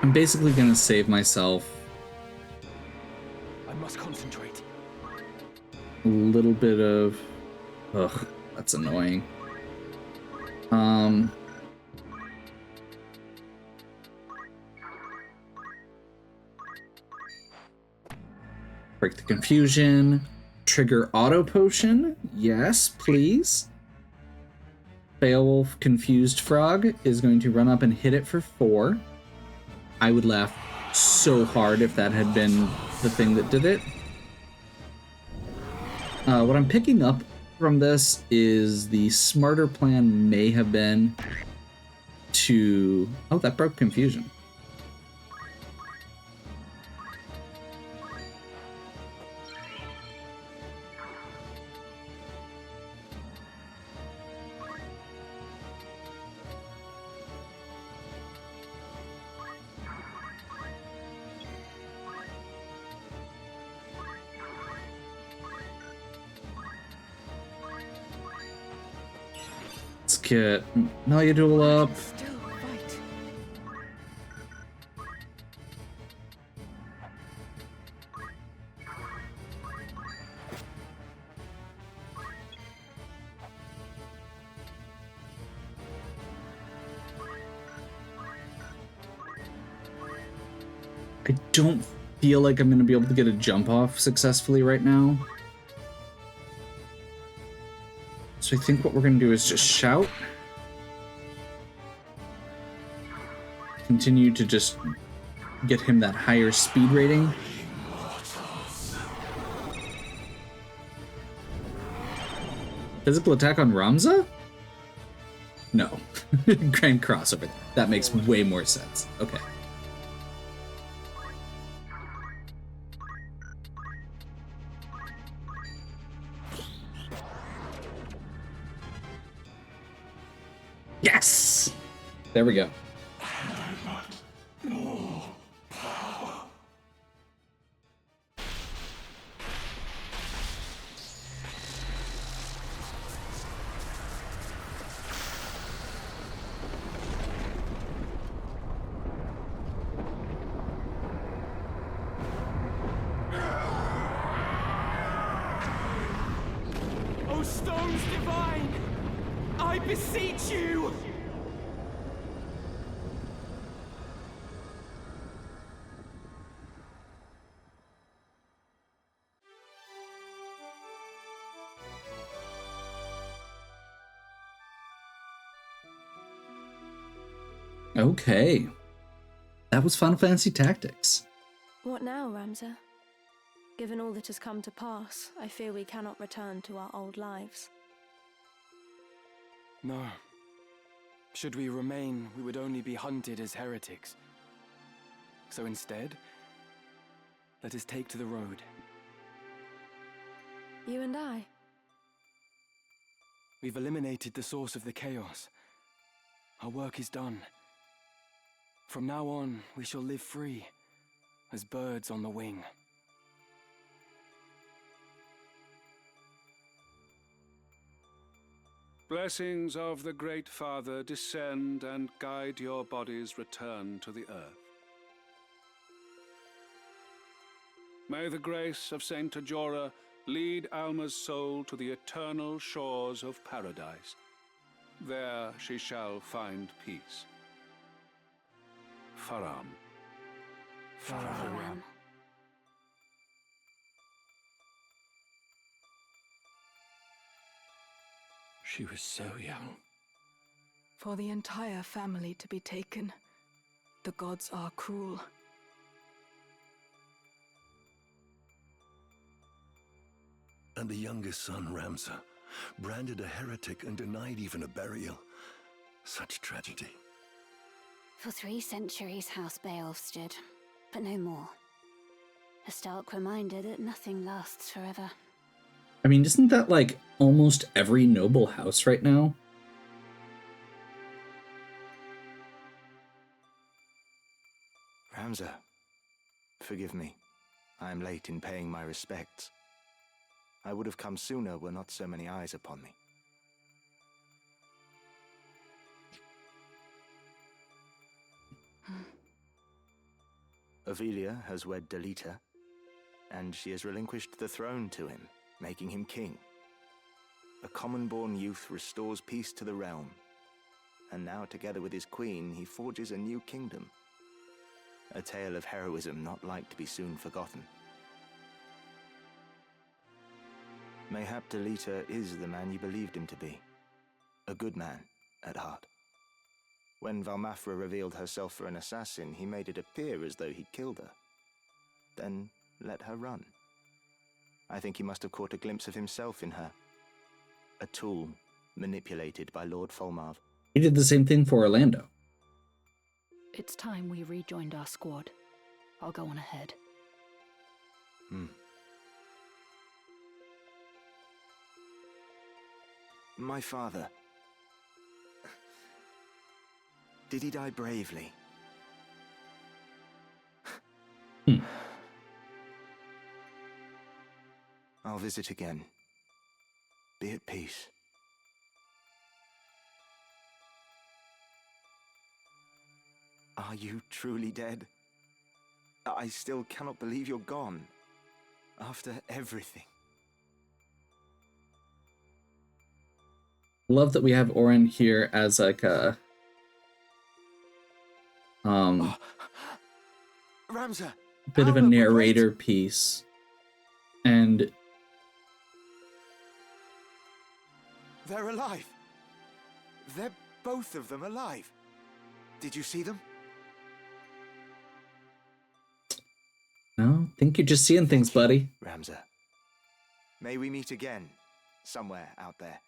I'm basically gonna save myself I must concentrate. a little bit of... Ugh, that's annoying. Break the confusion. Trigger auto potion. Yes, please. Beowulf Confused Frog is going to run up and hit it for 4. I would laugh so hard if that had been the thing that did it. What I'm picking up from this is the smarter plan may have been to... Oh, that broke confusion. Let's get Meliadul up. Still fight. I don't feel like I'm going to be able to get a jump off successfully right now. So I think what we're going to do is just shout. Continue to just get him that higher speed rating. Physical attack on Ramza? No. Grand Cross over there. That makes way more sense. Okay. Yes! There we go. O stones divine! I beseech you! Okay. That was Final Fantasy Tactics. What now, Ramza? Given all that has come to pass, I fear we cannot return to our old lives. No. Should we remain, we would only be hunted as heretics. So instead, let us take to the road. You and I? We've eliminated the source of the chaos. Our work is done. From now on, we shall live free, as birds on the wing. Blessings of the Great Father descend and guide your body's return to the earth. May the grace of Saint Tajora lead Alma's soul to the eternal shores of paradise. There she shall find peace. Faram. Faram. She was so young. For the entire family to be taken, the gods are cruel. And the youngest son, Ramza, branded a heretic and denied even a burial. Such tragedy. For 3 centuries, House Beowulf stood, but no more. A stark reminder that nothing lasts forever. I mean, isn't that like almost every noble house right now? Ramza, forgive me. I am late in paying my respects. I would have come sooner were not so many eyes upon me. Avelia has wed Delita, and she has relinquished the throne to him, making him king. A common-born youth restores peace to the realm, and now together with his queen he forges a new kingdom. A tale of heroism not like to be soon forgotten. Mayhap Delita is the man you believed him to be. A good man, at heart. When Valmafra revealed herself for an assassin, he made it appear as though he'd killed her. Then let her run. I think he must have caught a glimpse of himself in her. A tool manipulated by Lord Folmarv. He did the same thing for Orlando. It's time we rejoined our squad. I'll go on ahead. My father. Did he die bravely? I'll visit again. Be at peace. Are you truly dead? I still cannot believe you're gone. After everything. Love that we have Orin here as like a Ramza! bit of a Alma, narrator piece. And they're alive. They're both of them alive. Did you see them? no, think you're just seeing things, buddy. Ramza. May we meet again, somewhere out there.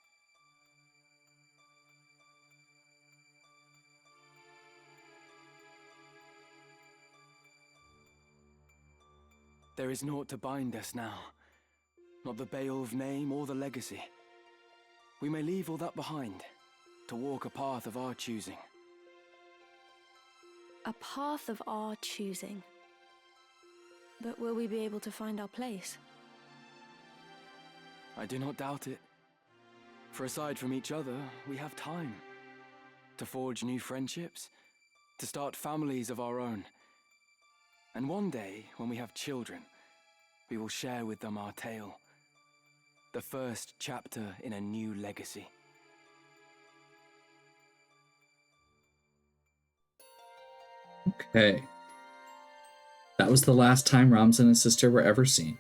There is naught to bind us now. Not the Beowulf name or the legacy. We may leave all that behind. to walk a path of our choosing. A path of our choosing. But will we be able to find our place? I do not doubt it. For aside from each other, we have time. To forge new friendships, to start families of our own. And one day, when we have children, we will share with them our tale. The first chapter in a new legacy. Okay. That was the last time Ramza and his sister were ever seen.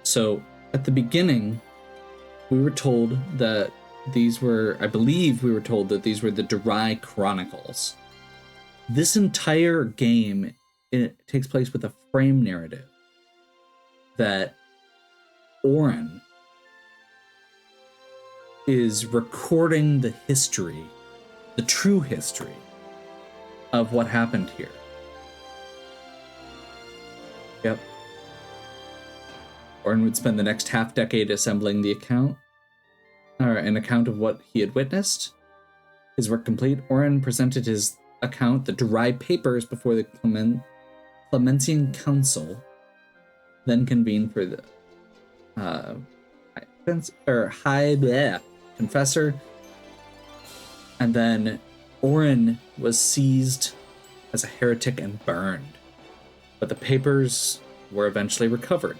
So, at the beginning, we were told that these were, I believe we were told that these were the Durai Chronicles. This entire game, it takes place with a frame narrative that Orin is recording the history, the true history of what happened here. Yep. Orin would spend the next half-decade assembling the account, or an account of what he had witnessed. His work complete, Orin presented his account, the Durai Papers, before the Clemensian Council, then convened for the High Confessor, and then Orin was seized as a heretic and burned, but the papers were eventually recovered.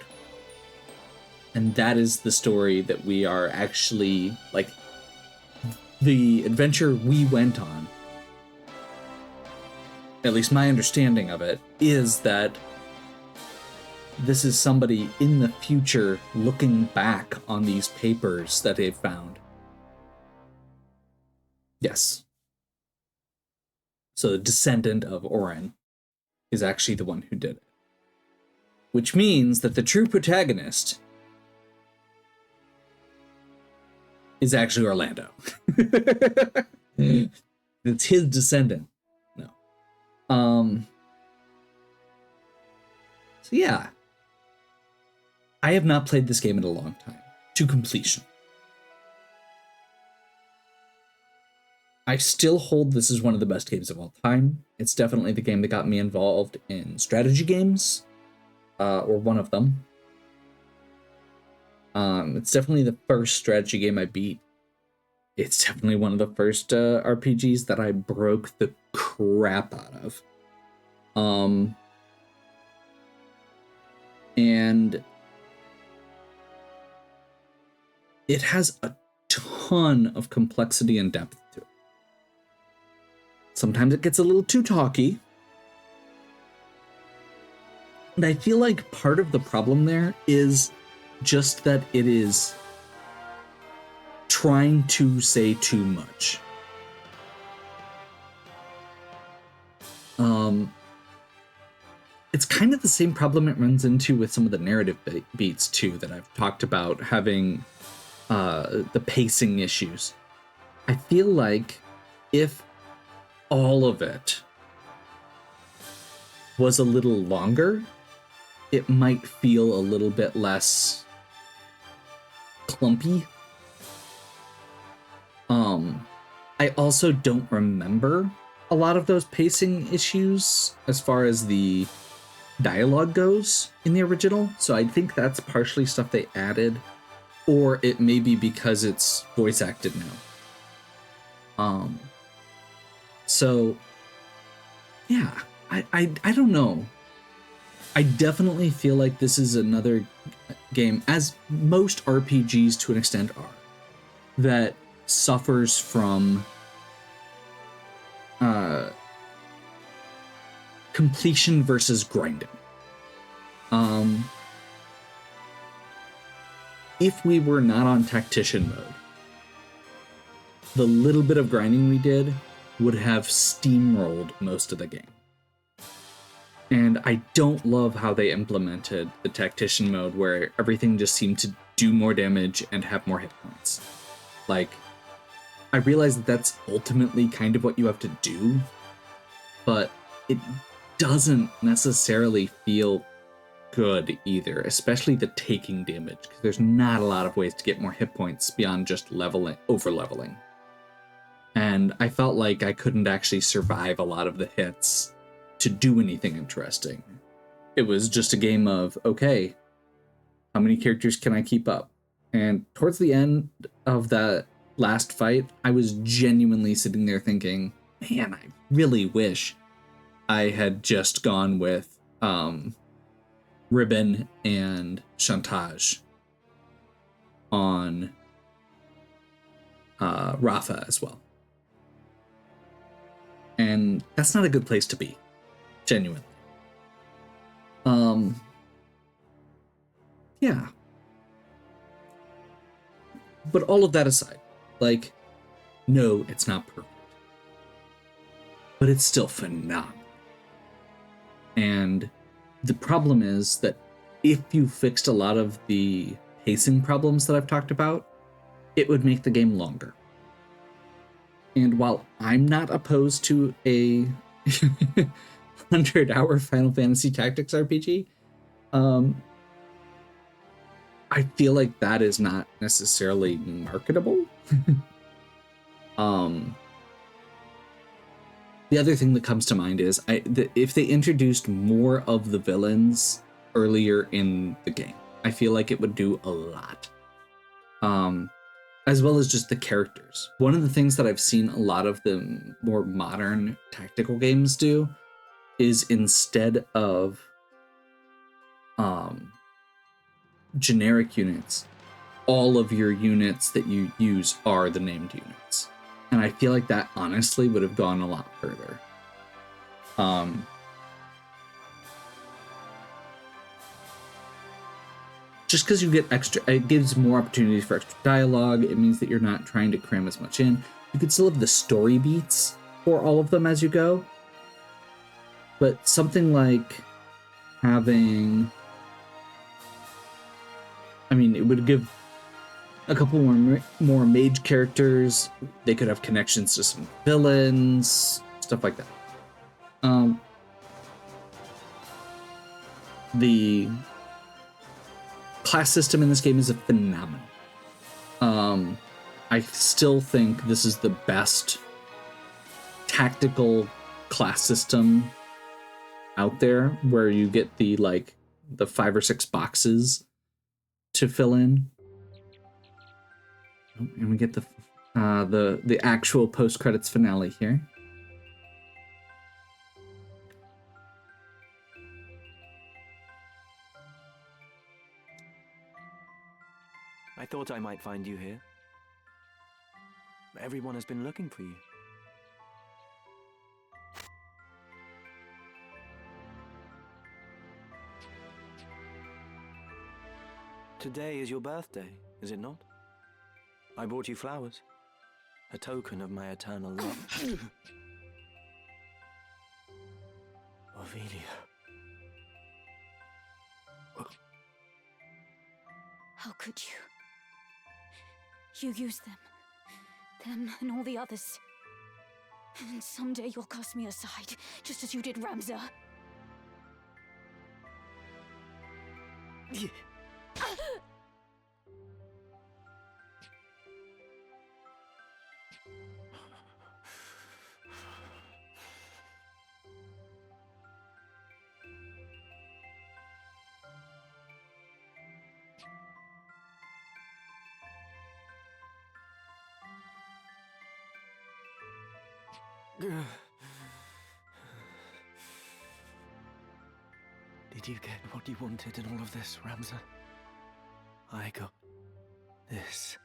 And that is the story that we are actually, like, the adventure we went on, at least my understanding of it, is that this is somebody in the future looking back on these papers that they've found. Yes. So the descendant of Orin is actually the one who did it. Which means that the true protagonist is actually Orlando. It's his descendant. No. So yeah. I have not played this game in a long time. To completion. I still hold this is one of the best games of all time. It's definitely the game that got me involved in strategy games. Or one of them. It's definitely the first strategy game I beat. It's definitely one of the first RPGs that I broke the crap out of. And it has a ton of complexity and depth to it. Sometimes it gets a little too talky. And I feel like part of the problem there is just that it is trying to say too much. It's kind of the same problem it runs into with some of the narrative beats too that I've talked about, having the pacing issues. I feel like if all of it was a little longer, it might feel a little bit less clumpy. I also don't remember a lot of those pacing issues as far as the dialogue goes in the original, so I think that's partially stuff they added, or it may be because it's voice acted now. So yeah, I don't know. I definitely feel like this is another game, as most RPGs to an extent are, that suffers from completion versus grinding. If we were not on tactician mode, the little bit of grinding we did would have steamrolled most of the game. And I don't love how they implemented the tactician mode, where everything just seemed to do more damage and have more hit points. Like, I realize that that's ultimately kind of what you have to do, but it doesn't necessarily feel good either, especially the taking damage, because there's not a lot of ways to get more hit points beyond just leveling, over leveling. And I felt like I couldn't actually survive a lot of the hits to do anything interesting. It was just a game of, okay, how many characters can I keep up? And towards the end of that last fight, I was genuinely sitting there thinking, man, I really wish I had just gone with Ribbon and Chantage on Rafa as well. And that's not a good place to be, genuinely. Yeah. But all of that aside, like, no, it's not perfect. But it's still phenomenal. And the problem is that if you fixed a lot of the pacing problems that I've talked about, it would make the game longer. And while I'm not opposed to a 100-hour Final Fantasy Tactics RPG, I feel like that is not necessarily marketable. The other thing that comes to mind is if they introduced more of the villains earlier in the game, I feel like it would do a lot. As well as just the characters. One of the things that I've seen a lot of the more modern tactical games do is instead of generic units, all of your units that you use are the named units. And I feel like that honestly would have gone a lot further. Just because you get extra, it gives more opportunities for extra dialogue. It means that you're not trying to cram as much in. You could still have the story beats for all of them as you go. But something like having, I mean, it would give a couple more mage characters. They could have connections to some villains, stuff like that. The class system in this game is phenomenal. I still think this is the best tactical class system out there, where you get the 5 or 6 boxes to fill in. And we get the actual post-credits finale here. I thought I might find you here. Everyone has been looking for you. Today is your birthday, is it not? I brought you flowers, a token of my eternal love. Ophelia. How could you? You use them and all the others. And someday you'll cast me aside, just as you did Ramza. Did you get what you wanted in all of this, Ramza? I got this.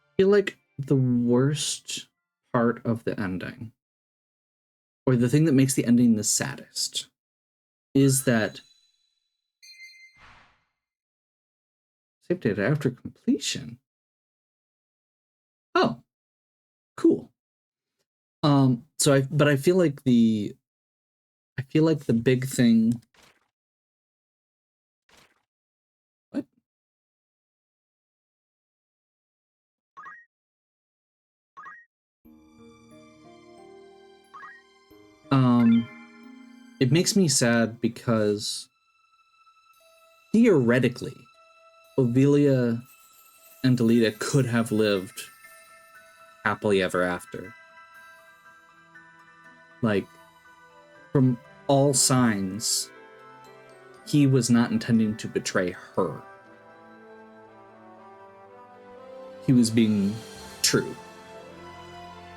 I feel like the worst part of the ending, or the thing that makes the ending the saddest, is that save data after completion. Oh, cool. But I feel like the big thing. What? it makes me sad because theoretically, Ovelia and Delita could have lived happily ever after. Like, from all signs, he was not intending to betray her. He was being true.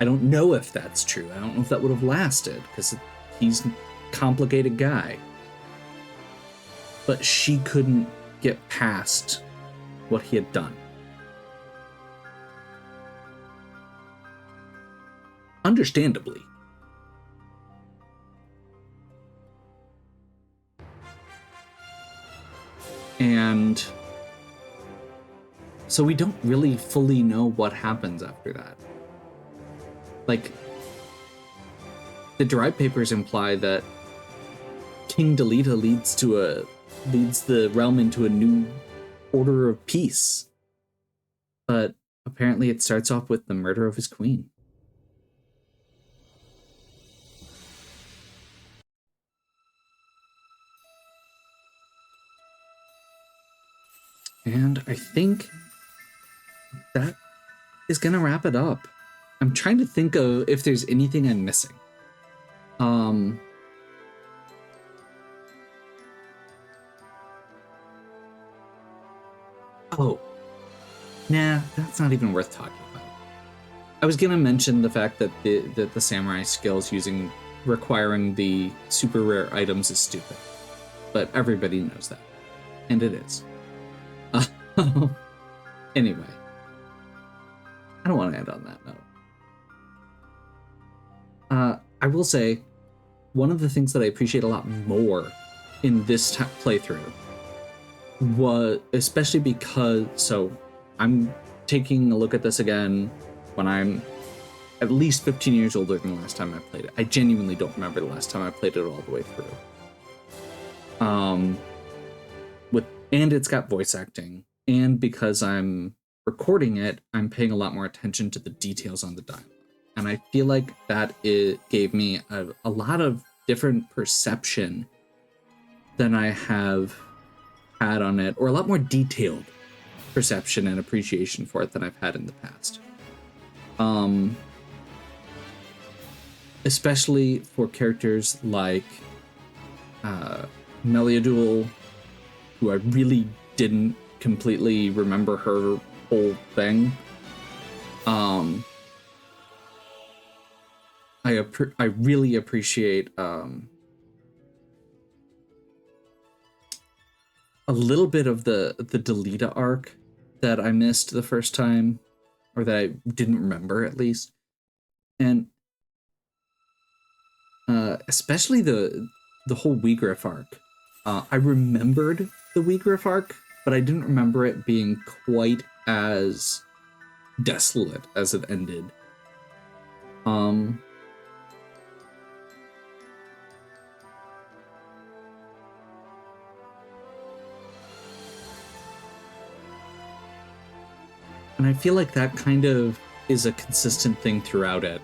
I don't know if that's true. I don't know if that would have lasted, because he's a complicated guy. But she couldn't get past what he had done. Understandably. And so we don't really fully know what happens after that. Like, the Dry Papers imply that King Delita leads the realm into a new order of peace. But apparently it starts off with the murder of his queen. And I think that is gonna wrap it up. I'm trying to think of if there's anything I'm missing. Oh, nah, that's not even worth talking about. I was gonna mention the fact that the samurai skills requiring the super rare items is stupid, but everybody knows that, and it is. Anyway, I don't want to end on that note. I will say, one of the things that I appreciate a lot more in this playthrough was, especially because, so I'm taking a look at this again when I'm at least 15 years older than the last time I played it. I genuinely don't remember the last time I played it all the way through. And it's got voice acting, and because I'm recording it, I'm paying a lot more attention to the details on the dialogue. And I feel like that it gave me a lot of different perception than I have had on it, or a lot more detailed perception and appreciation for it than I've had in the past. Especially for characters like Meliadul, who I really didn't completely remember her whole thing. I really appreciate a little bit of the Delita arc that I missed the first time, or that I didn't remember at least, and especially the whole Wheatgriff arc. I remembered the Wheatgriff arc, but I didn't remember it being quite as desolate as it ended. And I feel like that kind of is a consistent thing throughout it,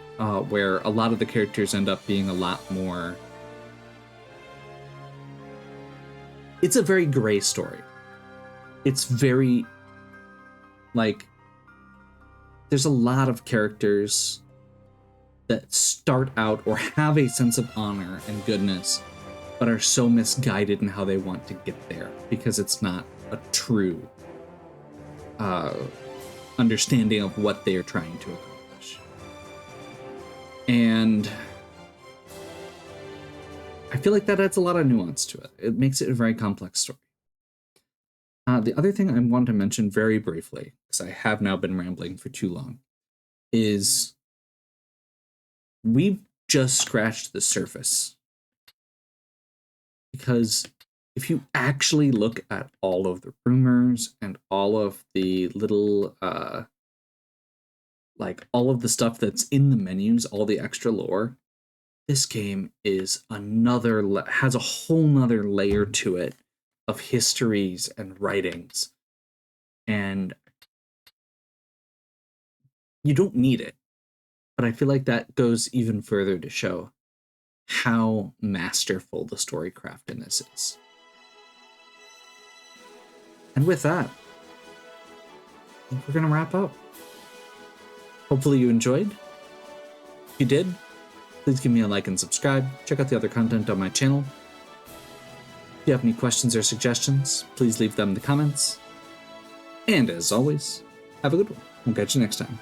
where a lot of the characters end up being a lot more... It's a very gray story. It's very, like, there's a lot of characters that start out or have a sense of honor and goodness, but are so misguided in how they want to get there because it's not a true understanding of what they are trying to accomplish. And I feel like that adds a lot of nuance to it. It makes it a very complex story. The other thing I want to mention very briefly, because I have now been rambling for too long, is we've just scratched the surface. Because if you actually look at all of the rumors and all of the little, like all of the stuff that's in the menus, all the extra lore, this game is has a whole nother layer to it of histories and writings. And you don't need it, but I feel like that goes even further to show how masterful the storycraft in this is. And with that, I think we're going to wrap up. Hopefully you enjoyed. If you did, please give me a like and subscribe. Check out the other content on my channel. If you have any questions or suggestions, please leave them in the comments. And as always, have a good one. We'll catch you next time.